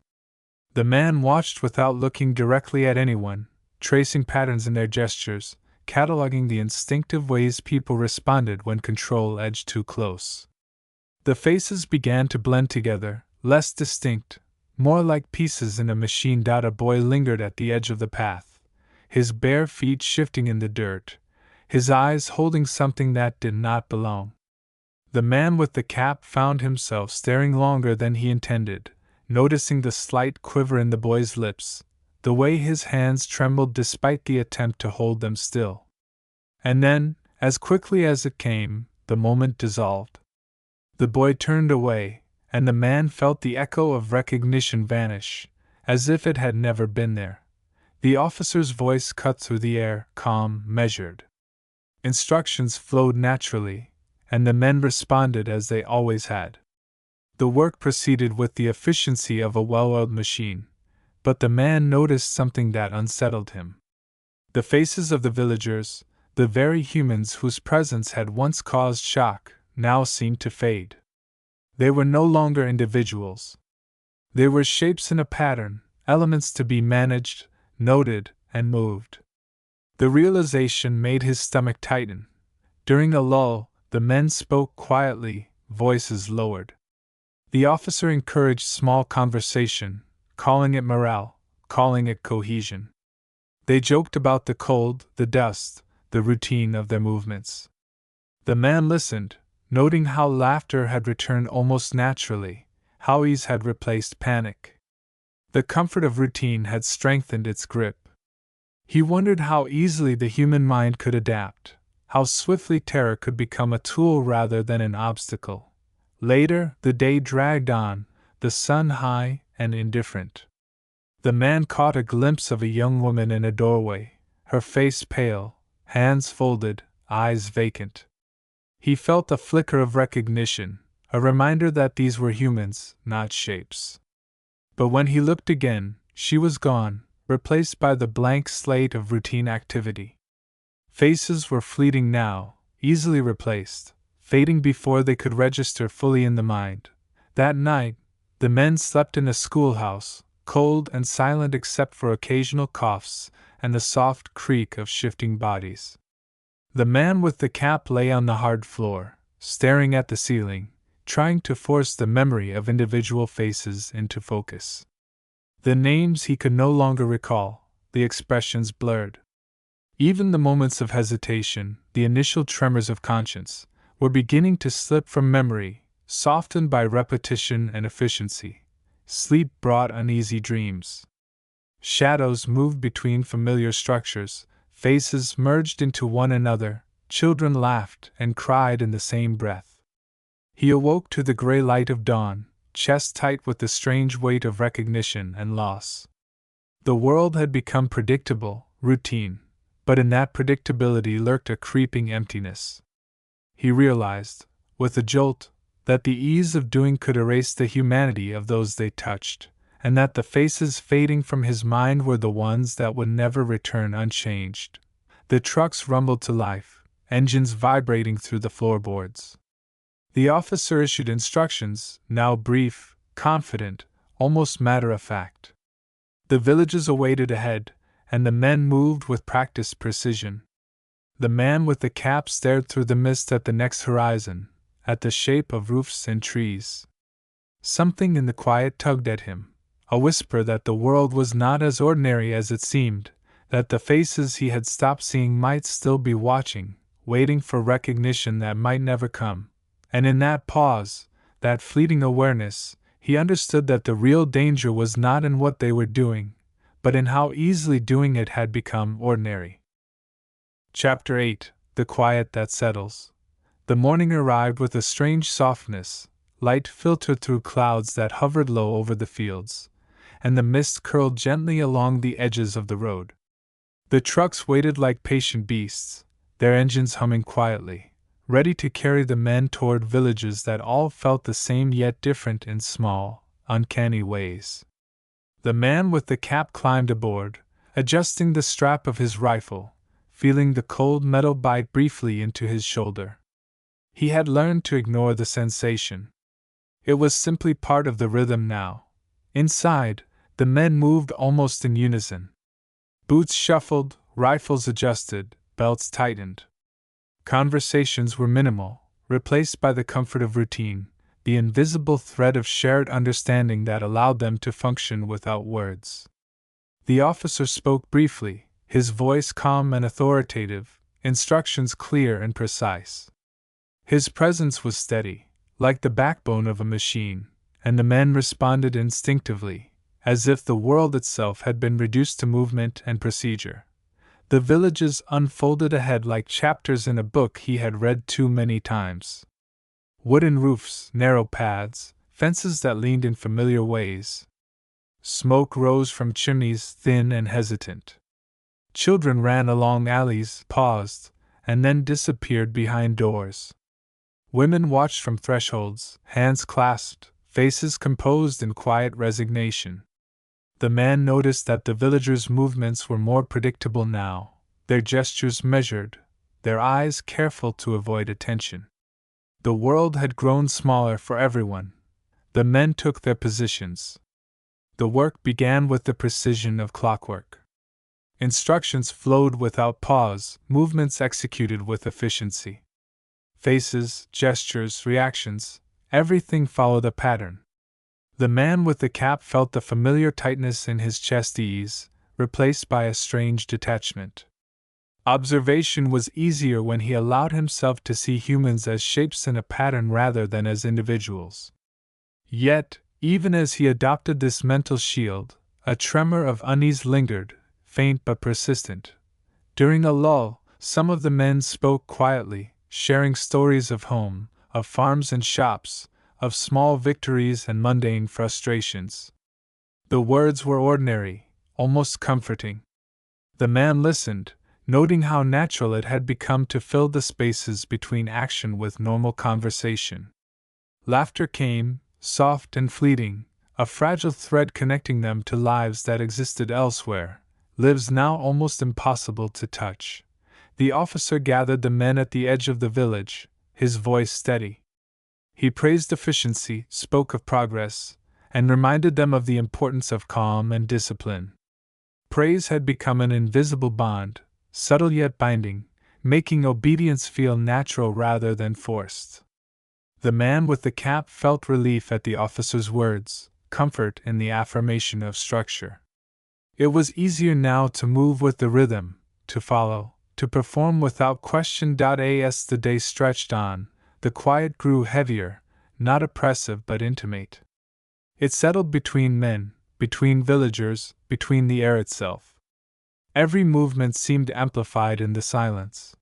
The man watched without looking directly at anyone, tracing patterns in their gestures, cataloging the instinctive ways people responded when control edged too close. The faces began to blend together, less distinct, more like pieces in a machine. A boy lingered at the edge of the path, his bare feet shifting in the dirt, his eyes holding something that did not belong. The man with the cap found himself staring longer than he intended, noticing the slight quiver in the boy's lips, the way his hands trembled despite the attempt to hold them still. And then, as quickly as it came, the moment dissolved. The boy turned away, and the man felt the echo of recognition vanish, as if it had never been there. The officer's voice cut through the air, calm, measured. Instructions flowed naturally, and the men responded as they always had. The work proceeded with the efficiency of a well-oiled machine, but the man noticed something that unsettled him. The faces of the villagers, the very humans whose presence had once caused shock, now seemed to fade. They were no longer individuals. They were shapes in a pattern, elements to be managed, noted, and moved. The realization made his stomach tighten. During a lull, the men spoke quietly, voices lowered. The officer encouraged small conversation, calling it morale, calling it cohesion. They joked about the cold, the dust, the routine of their movements. The man listened, noting how laughter had returned almost naturally, how ease had replaced panic. The comfort of routine had strengthened its grip. He wondered how easily the human mind could adapt, how swiftly terror could become a tool rather than an obstacle. Later, the day dragged on, the sun high and indifferent. The man caught a glimpse of a young woman in a doorway, her face pale, hands folded, eyes vacant. He felt a flicker of recognition, a reminder that these were humans, not shapes. But when he looked again, she was gone, replaced by the blank slate of routine activity. Faces were fleeting now, easily replaced, fading before they could register fully in the mind. That night, the men slept in a schoolhouse, cold and silent except for occasional coughs and the soft creak of shifting bodies. The man with the cap lay on the hard floor, staring at the ceiling, trying to force the memory of individual faces into focus. The names he could no longer recall, the expressions blurred. Even the moments of hesitation, the initial tremors of conscience, were beginning to slip from memory, softened by repetition and efficiency. Sleep brought uneasy dreams. Shadows moved between familiar structures, faces merged into one another, children laughed and cried in the same breath. He awoke to the gray light of dawn, chest tight with the strange weight of recognition and loss. The world had become predictable, routine, but in that predictability lurked a creeping emptiness. He realized, with a jolt, that the ease of doing could erase the humanity of those they touched, and that the faces fading from his mind were the ones that would never return unchanged. The trucks rumbled to life, engines vibrating through the floorboards. The officer issued instructions, now brief, confident, almost matter-of-fact. The villages awaited ahead, and the men moved with practiced precision. The man with the cap stared through the mist at the next horizon, at the shape of roofs and trees. Something in the quiet tugged at him, a whisper that the world was not as ordinary as it seemed, that the faces he had stopped seeing might still be watching, waiting for recognition that might never come. And in that pause, that fleeting awareness, he understood that the real danger was not in what they were doing, but in how easily doing it had become ordinary. Chapter 8: The Quiet That Settles. The morning arrived with a strange softness, light filtered through clouds that hovered low over the fields, and the mist curled gently along the edges of the road. The trucks waited like patient beasts, their engines humming quietly, ready to carry the men toward villages that all felt the same yet different in small, uncanny ways. The man with the cap climbed aboard, adjusting the strap of his rifle, feeling the cold metal bite briefly into his shoulder. He had learned to ignore the sensation. It was simply part of the rhythm now. Inside, the men moved almost in unison. Boots shuffled, rifles adjusted, belts tightened. Conversations were minimal, replaced by the comfort of routine, the invisible thread of shared understanding that allowed them to function without words. The officer spoke briefly, his voice calm and authoritative, instructions clear and precise. His presence was steady, like the backbone of a machine, and the men responded instinctively, as if the world itself had been reduced to movement and procedure. The villages unfolded ahead like chapters in a book he had read too many times. Wooden roofs, narrow paths, fences that leaned in familiar ways. Smoke rose from chimneys, thin and hesitant. Children ran along alleys, paused, and then disappeared behind doors. Women watched from thresholds, hands clasped, faces composed in quiet resignation. The man noticed that the villagers' movements were more predictable now, their gestures measured, their eyes careful to avoid attention. The world had grown smaller for everyone. The men took their positions. The work began with the precision of clockwork. Instructions flowed without pause, movements executed with efficiency. Faces, gestures, reactions, everything followed a pattern. The man with the cap felt the familiar tightness in his chest ease, replaced by a strange detachment. Observation was easier when he allowed himself to see humans as shapes in a pattern rather than as individuals. Yet, even as he adopted this mental shield, a tremor of unease lingered, faint but persistent. During a lull, some of the men spoke quietly, sharing stories of home, of farms and shops, of small victories and mundane frustrations. The words were ordinary, almost comforting. The man listened, noting how natural it had become to fill the spaces between action with normal conversation. Laughter came, soft and fleeting, a fragile thread connecting them to lives that existed elsewhere, lives now almost impossible to touch. The officer gathered the men at the edge of the village, his voice steady. He praised efficiency, spoke of progress, and reminded them of the importance of calm and discipline. Praise had become an invisible bond, subtle yet binding, making obedience feel natural rather than forced. The man with the cap felt relief at the officer's words, comfort in the affirmation of structure. It was easier now to move with the rhythm, to follow, to perform without question. As the day stretched on, the quiet grew heavier, not oppressive but intimate. It settled between men, between villagers, between the air itself. Every movement seemed amplified in the silence.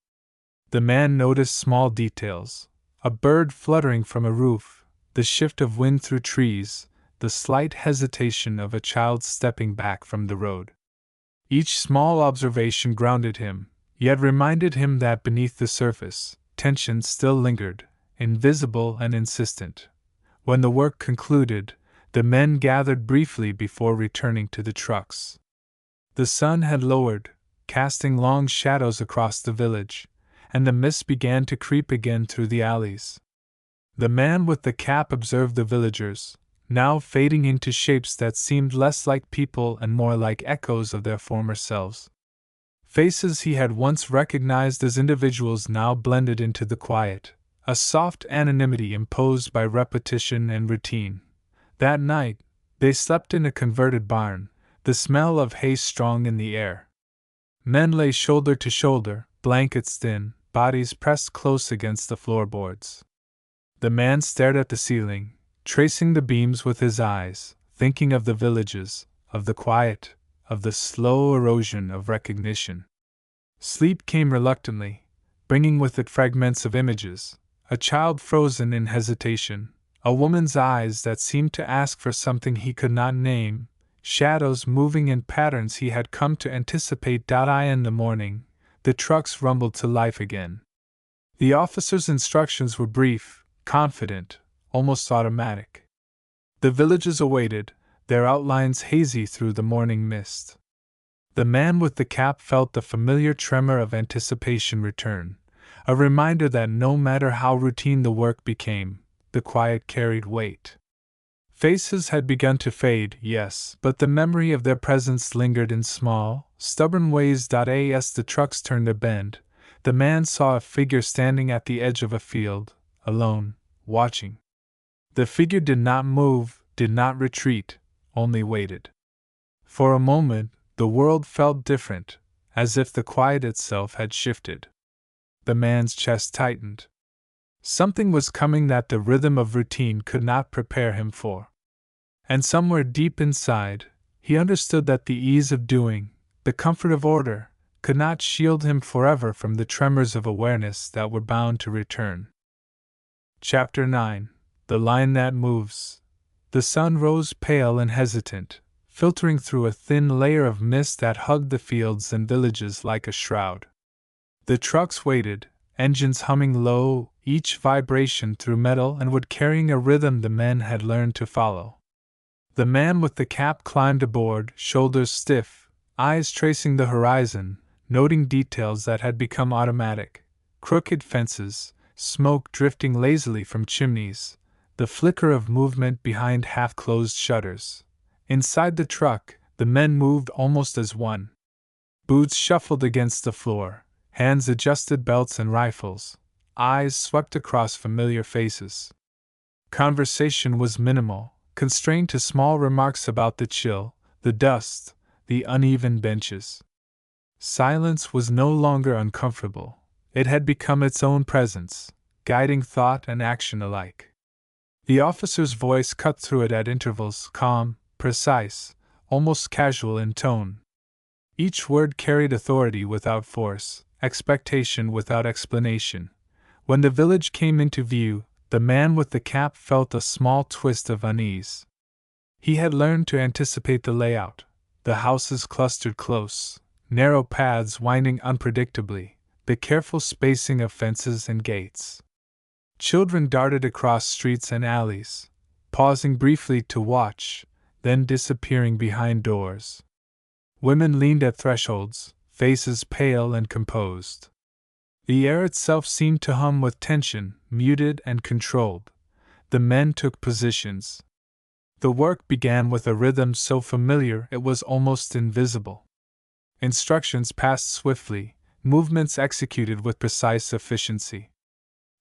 The man noticed small details: a bird fluttering from a roof, the shift of wind through trees, the slight hesitation of a child stepping back from the road. Each small observation grounded him, yet reminded him that beneath the surface, tension still lingered, invisible and insistent. When the work concluded, the men gathered briefly before returning to the trucks. The sun had lowered, casting long shadows across the village, and the mist began to creep again through the alleys. The man with the cap observed the villagers, now fading into shapes that seemed less like people and more like echoes of their former selves. Faces he had once recognized as individuals now blended into the quiet, a soft anonymity imposed by repetition and routine. That night, they slept in a converted barn, the smell of hay strong in the air. Men lay shoulder to shoulder, blankets thin, bodies pressed close against the floorboards. The man stared at the ceiling, tracing the beams with his eyes, thinking of the villages, of the quiet, of the slow erosion of recognition. Sleep came reluctantly, bringing with it fragments of images, a child frozen in hesitation, a woman's eyes that seemed to ask for something he could not name, shadows moving in patterns he had come to anticipate. In the morning, the trucks rumbled to life again. The officer's instructions were brief, confident, almost automatic. The villagers awaited, their outlines hazy through the morning mist. The man with the cap felt the familiar tremor of anticipation return, a reminder that no matter how routine the work became, the quiet carried weight. Faces had begun to fade, yes, but the memory of their presence lingered in small, stubborn ways. As the trucks turned a bend, the man saw a figure standing at the edge of a field, alone, watching. The figure did not move, did not retreat, only waited. For a moment, the world felt different, as if the quiet itself had shifted. The man's chest tightened. Something was coming that the rhythm of routine could not prepare him for. And somewhere deep inside, he understood that the ease of doing, the comfort of order, could not shield him forever from the tremors of awareness that were bound to return. Chapter 9: The Line That Moves. The sun rose pale and hesitant, filtering through a thin layer of mist that hugged the fields and villages like a shroud. The trucks waited, engines humming low, each vibration through metal and wood carrying a rhythm the men had learned to follow. The man with the cap climbed aboard, shoulders stiff, eyes tracing the horizon, noting details that had become automatic: crooked fences, smoke drifting lazily from chimneys, the flicker of movement behind half-closed shutters. Inside the truck, the men moved almost as one. Boots shuffled against the floor, hands adjusted belts and rifles, eyes swept across familiar faces. Conversation was minimal, constrained to small remarks about the chill, the dust, the uneven benches. Silence was no longer uncomfortable. It had become its own presence, guiding thought and action alike. The officer's voice cut through it at intervals, calm, precise, almost casual in tone. Each word carried authority without force, expectation without explanation. When the village came into view, the man with the cap felt a small twist of unease. He had learned to anticipate the layout: the houses clustered close, narrow paths winding unpredictably, the careful spacing of fences and gates. Children darted across streets and alleys, pausing briefly to watch, then disappearing behind doors. Women leaned at thresholds, faces pale and composed. The air itself seemed to hum with tension, muted and controlled. The men took positions. The work began with a rhythm so familiar it was almost invisible. Instructions passed swiftly, movements executed with precise efficiency.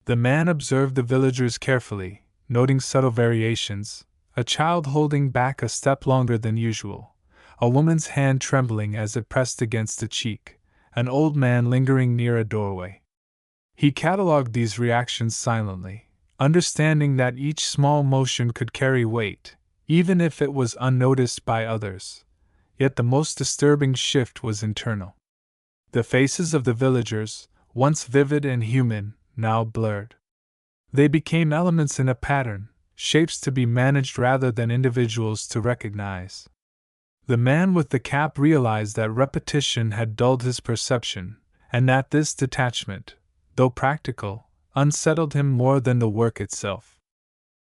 The man observed the villagers carefully, noting subtle variations: a child holding back a step longer than usual, a woman's hand trembling as it pressed against a cheek, an old man lingering near a doorway. He catalogued these reactions silently, understanding that each small motion could carry weight, even if it was unnoticed by others. Yet the most disturbing shift was internal. The faces of the villagers, once vivid and human, now blurred. They became elements in a pattern, shapes to be managed rather than individuals to recognize. The man with the cap realized that repetition had dulled his perception, and that this detachment, though practical, unsettled him more than the work itself.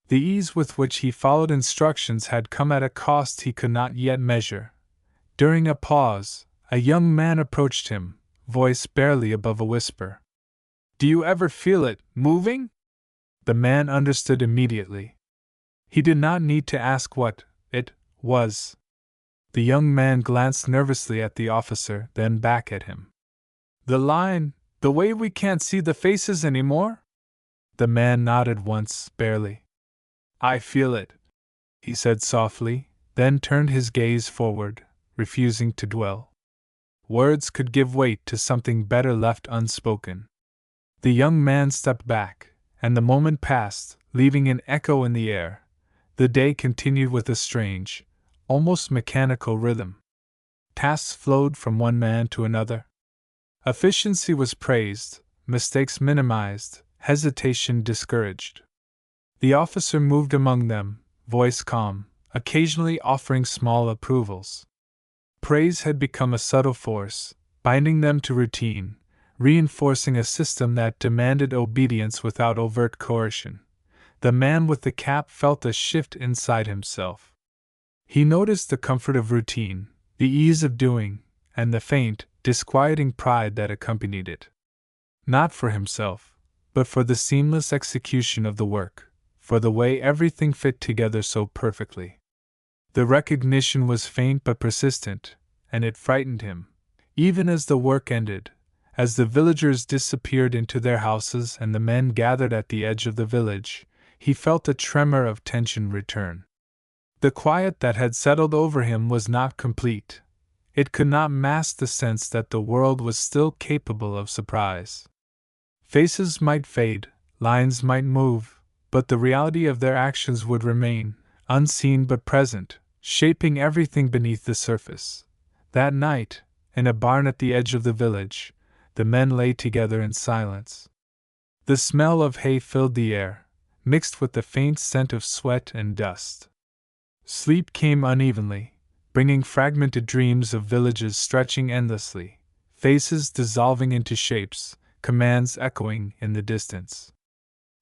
The ease with which he followed instructions had come at a cost he could not yet measure. During a pause, a young man approached him, voice barely above a whisper. "Do you ever feel it moving?" The man understood immediately. He did not need to ask what it was. The young man glanced nervously at the officer, then back at him. "The line, the way we can't see the faces anymore?" The man nodded once, barely. "I feel it," he said softly, then turned his gaze forward, refusing to dwell. Words could give weight to something better left unspoken. The young man stepped back, and the moment passed, leaving an echo in the air. The day continued with a strange, almost mechanical rhythm. tasks flowed from one man to another. Efficiency was praised, mistakes minimized, hesitation discouraged. The officer moved among them, voice calm, occasionally offering small approvals. Praise had become a subtle force, binding them to routine, reinforcing a system that demanded obedience without overt coercion. The man with the cap felt a shift inside himself. He noticed the comfort of routine, the ease of doing, and the faint, disquieting pride that accompanied it. Not for himself, but for the seamless execution of the work, for the way everything fit together so perfectly. The recognition was faint but persistent, and it frightened him. Even as the work ended, as the villagers disappeared into their houses and the men gathered at the edge of the village, he felt a tremor of tension return. The quiet that had settled over him was not complete. It could not mask the sense that the world was still capable of surprise. Faces might fade, lines might move, but the reality of their actions would remain, unseen but present, shaping everything beneath the surface. That night, in a barn at the edge of the village, the men lay together in silence. The smell of hay filled the air, mixed with the faint scent of sweat and dust. Sleep came unevenly, bringing fragmented dreams of villages stretching endlessly, faces dissolving into shapes, commands echoing in the distance.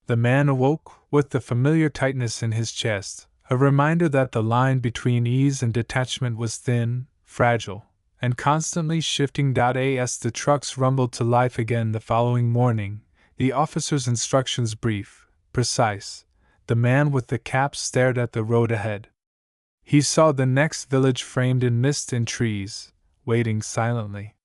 The man awoke with the familiar tightness in his chest, a reminder that the line between ease and detachment was thin, fragile, and constantly shifting. As the trucks rumbled to life again the following morning, the officer's instructions brief, precise, the man with the cap stared at the road ahead. He saw the next village framed in mist and trees, waiting silently.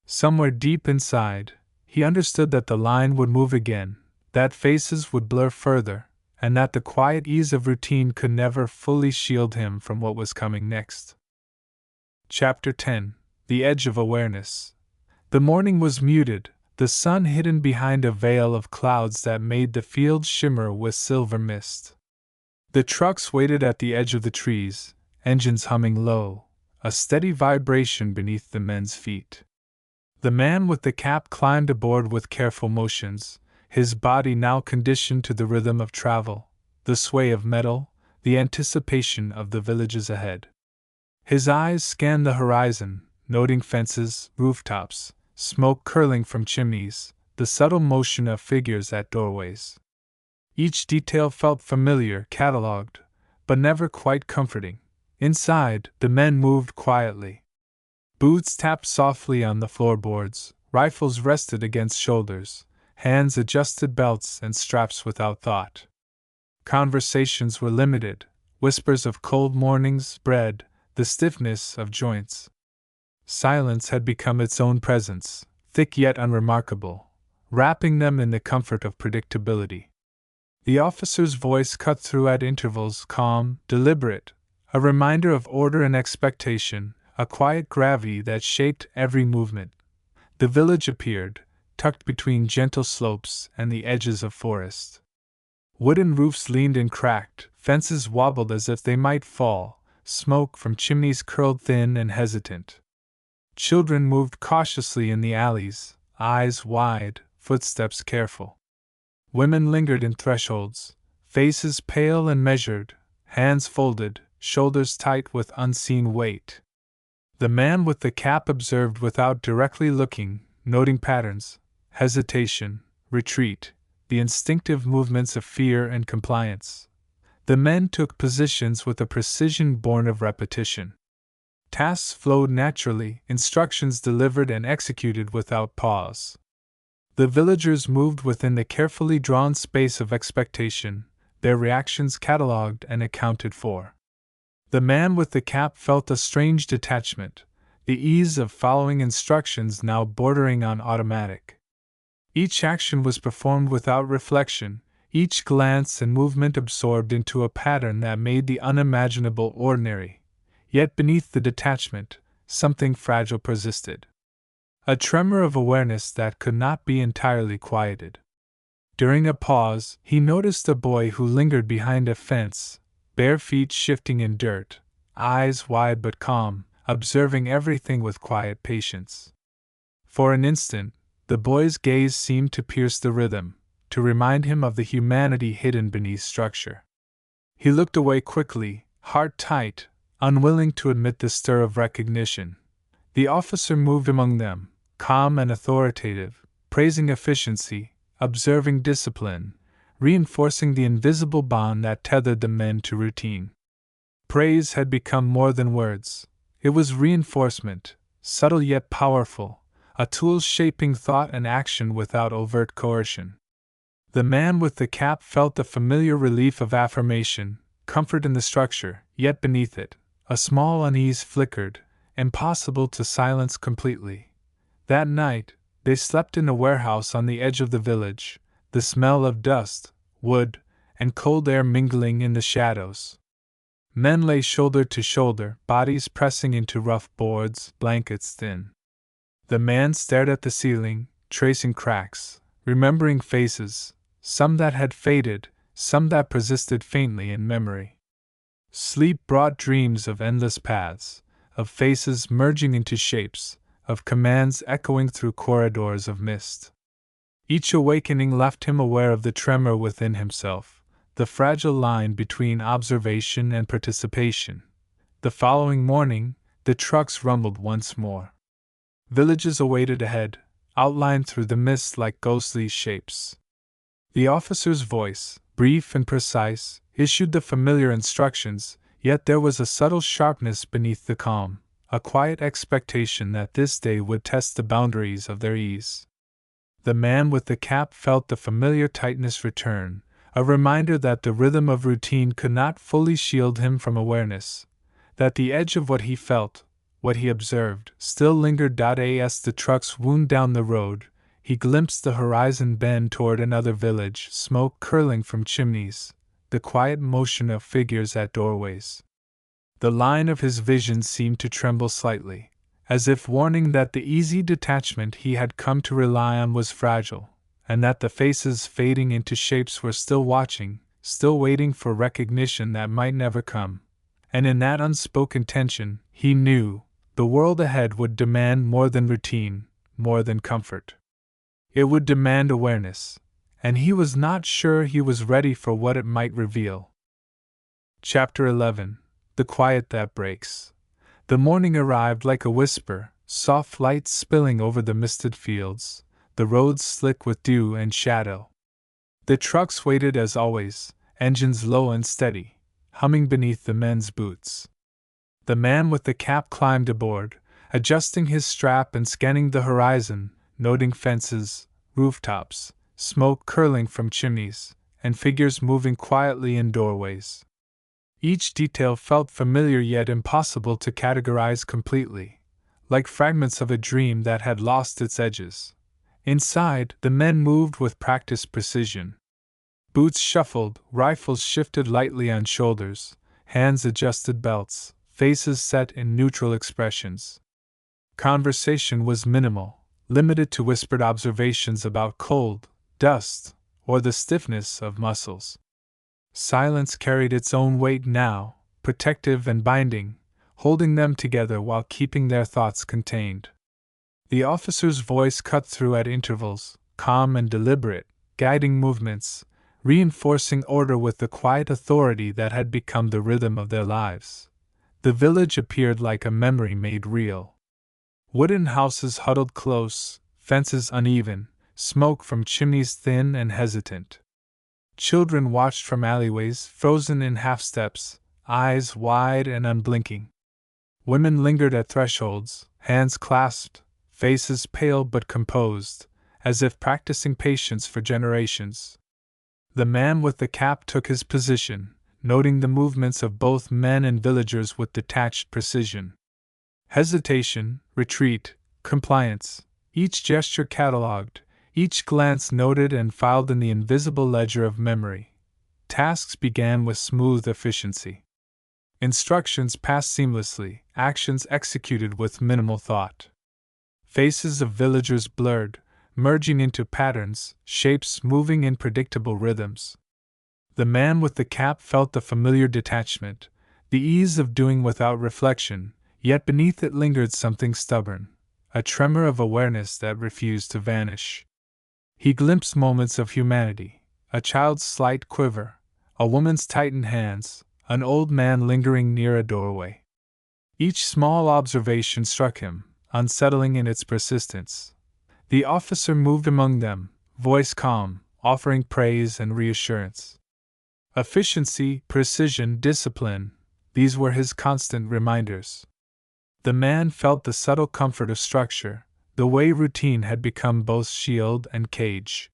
Somewhere deep inside, he understood that the line would move again, that faces would blur further, and that the quiet ease of routine could never fully shield him from what was coming next. Chapter 10: The Edge of Awareness. The morning was muted, the sun hidden behind a veil of clouds that made the fields shimmer with silver mist. The trucks waited at the edge of the trees, engines humming low, a steady vibration beneath the men's feet. The man with the cap climbed aboard with careful motions, his body now conditioned to the rhythm of travel, the sway of metal, the anticipation of the villages ahead. His eyes scanned the horizon, noting fences, rooftops, smoke curling from chimneys, the subtle motion of figures at doorways. Each detail felt familiar, catalogued, but never quite comforting. Inside, the men moved quietly. Boots tapped softly on the floorboards, rifles rested against shoulders, hands adjusted belts and straps without thought. Conversations were limited, whispers of cold mornings, bread, the stiffness of joints. Silence had become its own presence, thick yet unremarkable, wrapping them in the comfort of predictability. The officer's voice cut through at intervals, calm, deliberate, a reminder of order and expectation, a quiet gravity that shaped every movement. The village appeared, tucked between gentle slopes and the edges of forest. Wooden roofs leaned and cracked, fences wobbled as if they might fall, smoke from chimneys curled thin and hesitant. Children moved cautiously in the alleys, eyes wide, footsteps careful. Women lingered in thresholds, faces pale and measured, hands folded, shoulders tight with unseen weight. The man with the cap observed without directly looking, noting patterns, hesitation, retreat, the instinctive movements of fear and compliance. The men took positions with a precision born of repetition. Tasks flowed naturally, instructions delivered and executed without pause. The villagers moved within the carefully drawn space of expectation, their reactions catalogued and accounted for. The man with the cap felt a strange detachment, the ease of following instructions now bordering on automatic. Each action was performed without reflection, each glance and movement absorbed into a pattern that made the unimaginable ordinary. Yet beneath the detachment, something fragile persisted. A tremor of awareness that could not be entirely quieted. During a pause, he noticed a boy who lingered behind a fence, bare feet shifting in dirt, eyes wide but calm, observing everything with quiet patience. For an instant, the boy's gaze seemed to pierce the rhythm, to remind him of the humanity hidden beneath structure. He looked away quickly, heart tight, unwilling to admit the stir of recognition. The officer moved among them, calm and authoritative, praising efficiency, observing discipline, reinforcing the invisible bond that tethered the men to routine. Praise had become more than words. It was reinforcement, subtle yet powerful, a tool shaping thought and action without overt coercion. The man with the cap felt the familiar relief of affirmation, comfort in the structure, yet beneath it, a small unease flickered, impossible to silence completely. That night, they slept in a warehouse on the edge of the village, the smell of dust, wood, and cold air mingling in the shadows. Men lay shoulder to shoulder, bodies pressing into rough boards, blankets thin. The man stared at the ceiling, tracing cracks, remembering faces, some that had faded, some that persisted faintly in memory. Sleep brought dreams of endless paths, of faces merging into shapes, of commands echoing through corridors of mist. Each awakening left him aware of the tremor within himself, the fragile line between observation and participation. The following morning, the trucks rumbled once more. Villages awaited ahead, outlined through the mist like ghostly shapes. The officer's voice, brief and precise, issued the familiar instructions, yet there was a subtle sharpness beneath the calm, a quiet expectation that this day would test the boundaries of their ease. The man with the cap felt the familiar tightness return, a reminder that the rhythm of routine could not fully shield him from awareness, that the edge of what he felt, what he observed, still lingered. As the trucks wound down the road, he glimpsed the horizon bend toward another village, smoke curling from chimneys, the quiet motion of figures at doorways. The line of his vision seemed to tremble slightly, as if warning that the easy detachment he had come to rely on was fragile, and that the faces fading into shapes were still watching, still waiting for recognition that might never come. And in that unspoken tension, he knew, the world ahead would demand more than routine, more than comfort. It would demand awareness, and he was not sure he was ready for what it might reveal. Chapter 11. The Quiet That Breaks. The morning arrived like a whisper, soft light spilling over the misted fields, the roads slick with dew and shadow. The trucks waited as always, engines low and steady, humming beneath the men's boots. The man with the cap climbed aboard, adjusting his strap and scanning the horizon, noting fences, rooftops, smoke curling from chimneys, and figures moving quietly in doorways. Each detail felt familiar yet impossible to categorize completely, like fragments of a dream that had lost its edges. Inside, the men moved with practiced precision. Boots shuffled, rifles shifted lightly on shoulders, hands adjusted belts, faces set in neutral expressions. Conversation was minimal, limited to whispered observations about cold, dust, or the stiffness of muscles. Silence carried its own weight now, protective and binding, holding them together while keeping their thoughts contained. The officer's voice cut through at intervals, calm and deliberate, guiding movements, reinforcing order with the quiet authority that had become the rhythm of their lives. The village appeared like a memory made real. Wooden houses huddled close, fences uneven, smoke from chimneys thin and hesitant. Children watched from alleyways, frozen in half-steps, eyes wide and unblinking. Women lingered at thresholds, hands clasped, faces pale but composed, as if practicing patience for generations. The man with the cap took his position, noting the movements of both men and villagers with detached precision. Hesitation, retreat, compliance, each gesture catalogued, each glance noted and filed in the invisible ledger of memory. Tasks began with smooth efficiency. Instructions passed seamlessly, actions executed with minimal thought. Faces of villagers blurred, merging into patterns, shapes moving in predictable rhythms. The man with the cap felt the familiar detachment, the ease of doing without reflection, Yet beneath it lingered something stubborn, a tremor of awareness that refused to vanish. He glimpsed moments of humanity, a child's slight quiver, a woman's tightened hands, an old man lingering near a doorway. Each small observation struck him, unsettling in its persistence. The officer moved among them, voice calm, offering praise and reassurance. Efficiency, precision, discipline, these were his constant reminders. The man felt the subtle comfort of structure, the way routine had become both shield and cage.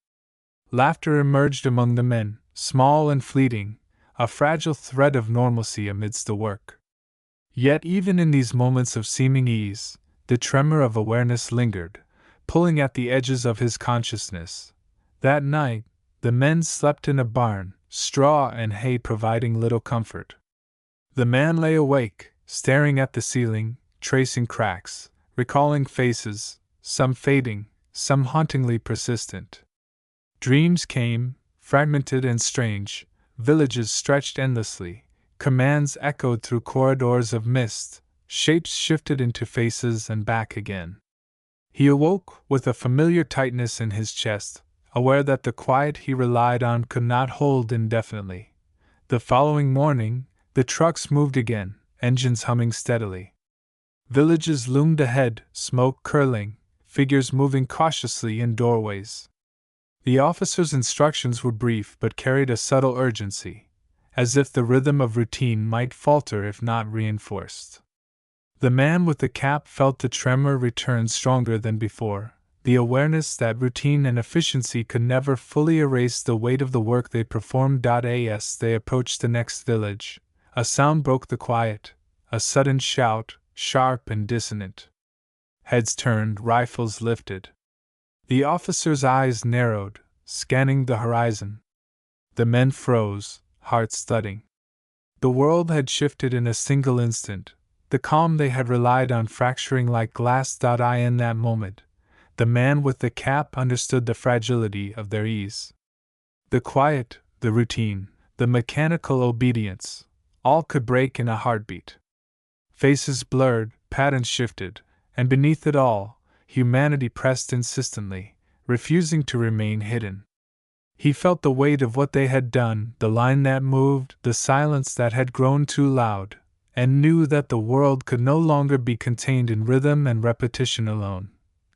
Laughter emerged among the men, small and fleeting, a fragile thread of normalcy amidst the work. Yet even in these moments of seeming ease, the tremor of awareness lingered, pulling at the edges of his consciousness. That night, the men slept in a barn, straw and hay providing little comfort. The man lay awake, staring at the ceiling, tracing cracks, recalling faces, some fading, some hauntingly persistent. Dreams came, fragmented and strange, villages stretched endlessly, commands echoed through corridors of mist, shapes shifted into faces and back again. He awoke with a familiar tightness in his chest, aware that the quiet he relied on could not hold indefinitely. The following morning, the trucks moved again, engines humming steadily. Villages loomed ahead, smoke curling, figures moving cautiously in doorways. The officer's instructions were brief but carried a subtle urgency, as if the rhythm of routine might falter if not reinforced. The man with the cap felt the tremor return stronger than before, the awareness that routine and efficiency could never fully erase the weight of the work they performed. As they approached the next village, a sound broke the quiet, a sudden shout, sharp and dissonant. Heads turned, rifles lifted. The officer's eyes narrowed, scanning the horizon. The men froze, hearts thudding. The world had shifted in a single instant, the calm they had relied on fracturing like glass. In that moment, the man with the cap understood the fragility of their ease. The quiet, the routine, the mechanical obedience, all could break in a heartbeat. Faces blurred, patterns shifted, and beneath it all, humanity pressed insistently, refusing to remain hidden. He felt the weight of what they had done, the line that moved, the silence that had grown too loud, and knew that the world could no longer be contained in rhythm and repetition alone.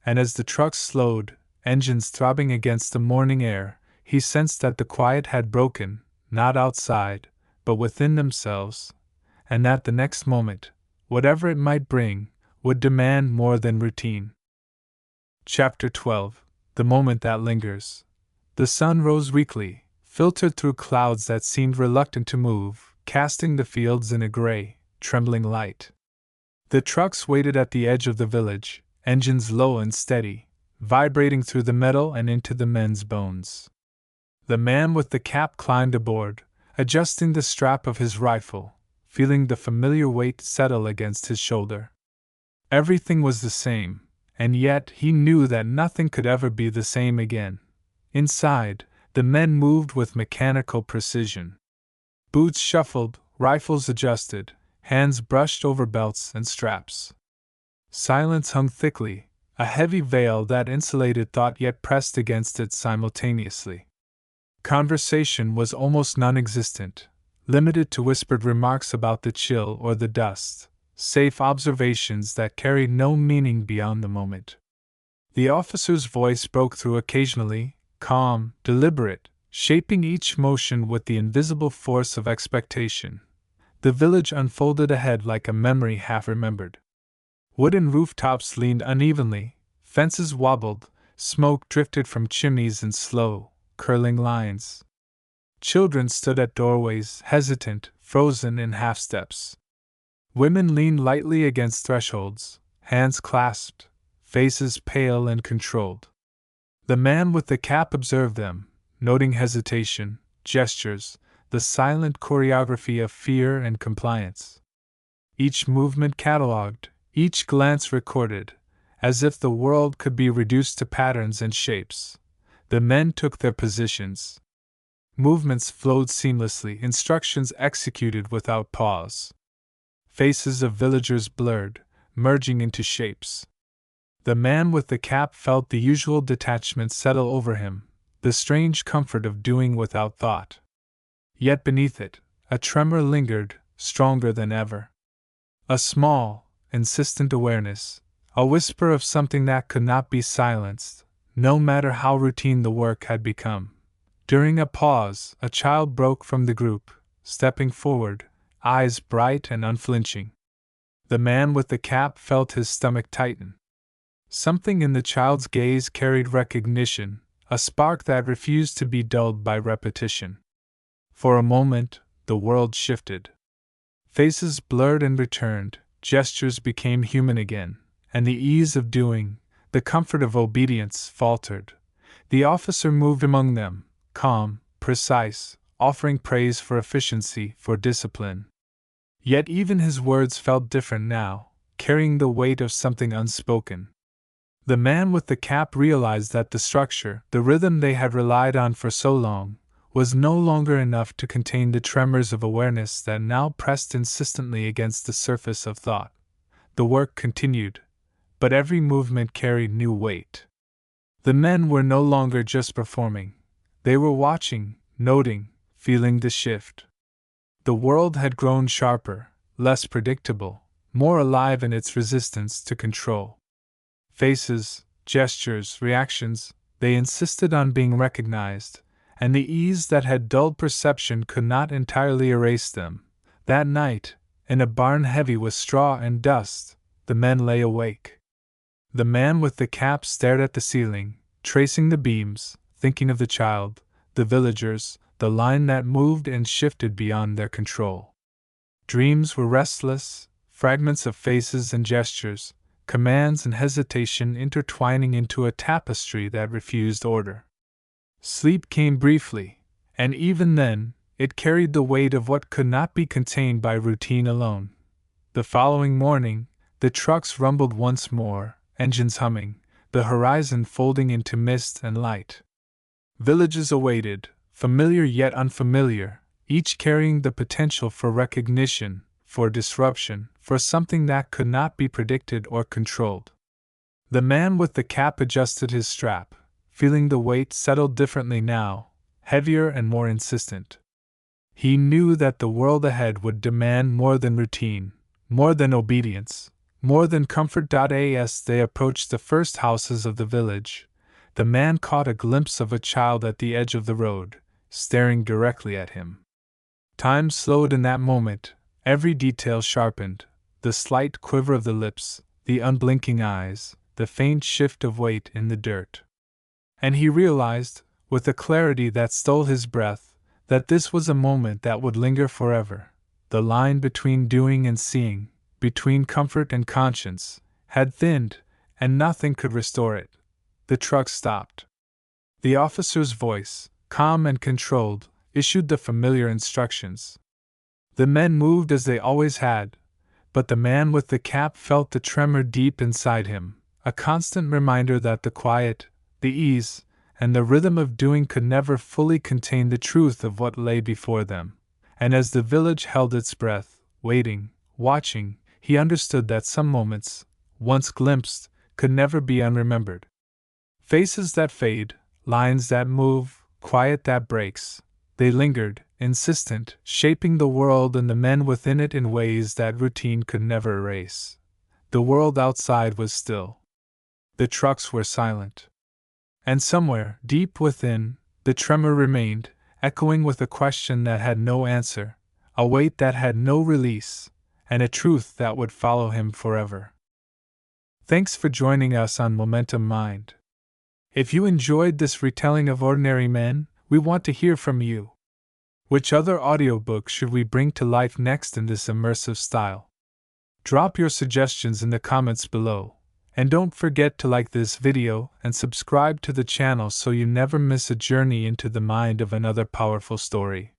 And as the trucks slowed, engines throbbing against the morning air, he sensed that the quiet had broken, not outside, but within themselves, and that the next moment, whatever it might bring, would demand more than routine. Chapter 12. The Moment That Lingers. The sun rose weakly, filtered through clouds that seemed reluctant to move, casting the fields in a gray, trembling light. The trucks waited at the edge of the village, engines low and steady, vibrating through the metal and into the men's bones. The man with the cap climbed aboard, adjusting the strap of his rifle, feeling the familiar weight settle against his shoulder. Everything was the same, and yet he knew that nothing could ever be the same again. Inside, the men moved with mechanical precision. Boots shuffled, rifles adjusted, hands brushed over belts and straps. Silence hung thickly, a heavy veil that insulated thought yet pressed against it simultaneously. Conversation was almost non-existent, limited to whispered remarks about the chill or the dust, safe observations that carried no meaning beyond the moment. The officer's voice broke through occasionally, calm, deliberate, shaping each motion with the invisible force of expectation. The village unfolded ahead like a memory half remembered. Wooden rooftops leaned unevenly, fences wobbled, smoke drifted from chimneys in slow, curling lines. Children stood at doorways, hesitant, frozen in half-steps. Women leaned lightly against thresholds, hands clasped, faces pale and controlled. The man with the cap observed them, noting hesitation, gestures, the silent choreography of fear and compliance. Each movement catalogued, each glance recorded, as if the world could be reduced to patterns and shapes. The men took their positions. Movements flowed seamlessly, instructions executed without pause. faces of villagers blurred, merging into shapes. The man with the cap felt the usual detachment settle over him, the strange comfort of doing without thought. Yet beneath it, a tremor lingered, stronger than ever. A small, insistent awareness, a whisper of something that could not be silenced, no matter how routine the work had become. During a pause, a child broke from the group, stepping forward, eyes bright and unflinching. The man with the cap felt his stomach tighten. Something in the child's gaze carried recognition, a spark that refused to be dulled by repetition. For a moment, the world shifted. Faces blurred and returned, gestures became human again, and the ease of doing, the comfort of obedience, faltered. The officer moved among them, calm, precise, offering praise for efficiency, for discipline. Yet even his words felt different now, carrying the weight of something unspoken. The man with the cap realized that the structure, the rhythm they had relied on for so long, was no longer enough to contain the tremors of awareness that now pressed insistently against the surface of thought. The work continued, but every movement carried new weight. The men were no longer just performing. They were watching, noting, feeling the shift. The world had grown sharper, less predictable, more alive in its resistance to control. Faces, gestures, reactions, they insisted on being recognized, and the ease that had dulled perception could not entirely erase them. That night, in a barn heavy with straw and dust, the men lay awake. The man with the cap stared at the ceiling, tracing the beams, thinking of the child, the villagers, the line that moved and shifted beyond their control. Dreams were restless, fragments of faces and gestures, commands and hesitation intertwining into a tapestry that refused order. Sleep came briefly, and even then, it carried the weight of what could not be contained by routine alone. The following morning, the trucks rumbled once more, engines humming, the horizon folding into mist and light. Villages awaited, familiar yet unfamiliar, each carrying the potential for recognition, for disruption, for something that could not be predicted or controlled. The man with the cap adjusted his strap, feeling the weight settle differently now, heavier and more insistent. He knew that the world ahead would demand more than routine, more than obedience, more than comfort. As they approached the first houses of the village, the man caught a glimpse of a child at the edge of the road, staring directly at him. Time slowed in that moment, every detail sharpened, the slight quiver of the lips, the unblinking eyes, the faint shift of weight in the dirt. And he realized, with a clarity that stole his breath, that this was a moment that would linger forever. The line between doing and seeing, between comfort and conscience, had thinned, and nothing could restore it. The truck stopped. The officer's voice, calm and controlled, issued the familiar instructions. The men moved as they always had, but the man with the cap felt the tremor deep inside him, a constant reminder that the quiet, the ease, and the rhythm of doing could never fully contain the truth of what lay before them. And as the village held its breath, waiting, watching, he understood that some moments, once glimpsed, could never be unremembered. Faces that fade, lines that move, quiet that breaks, they lingered, insistent, shaping the world and the men within it in ways that routine could never erase. The world outside was still. The trucks were silent. And somewhere, deep within, the tremor remained, echoing with a question that had no answer, a weight that had no release, and a truth that would follow him forever. Thanks for joining us on Momentum Mind. If you enjoyed this retelling of Ordinary Men, we want to hear from you. Which other audiobook should we bring to life next in this immersive style? Drop your suggestions in the comments below, and don't forget to like this video and subscribe to the channel so you never miss a journey into the mind of another powerful story.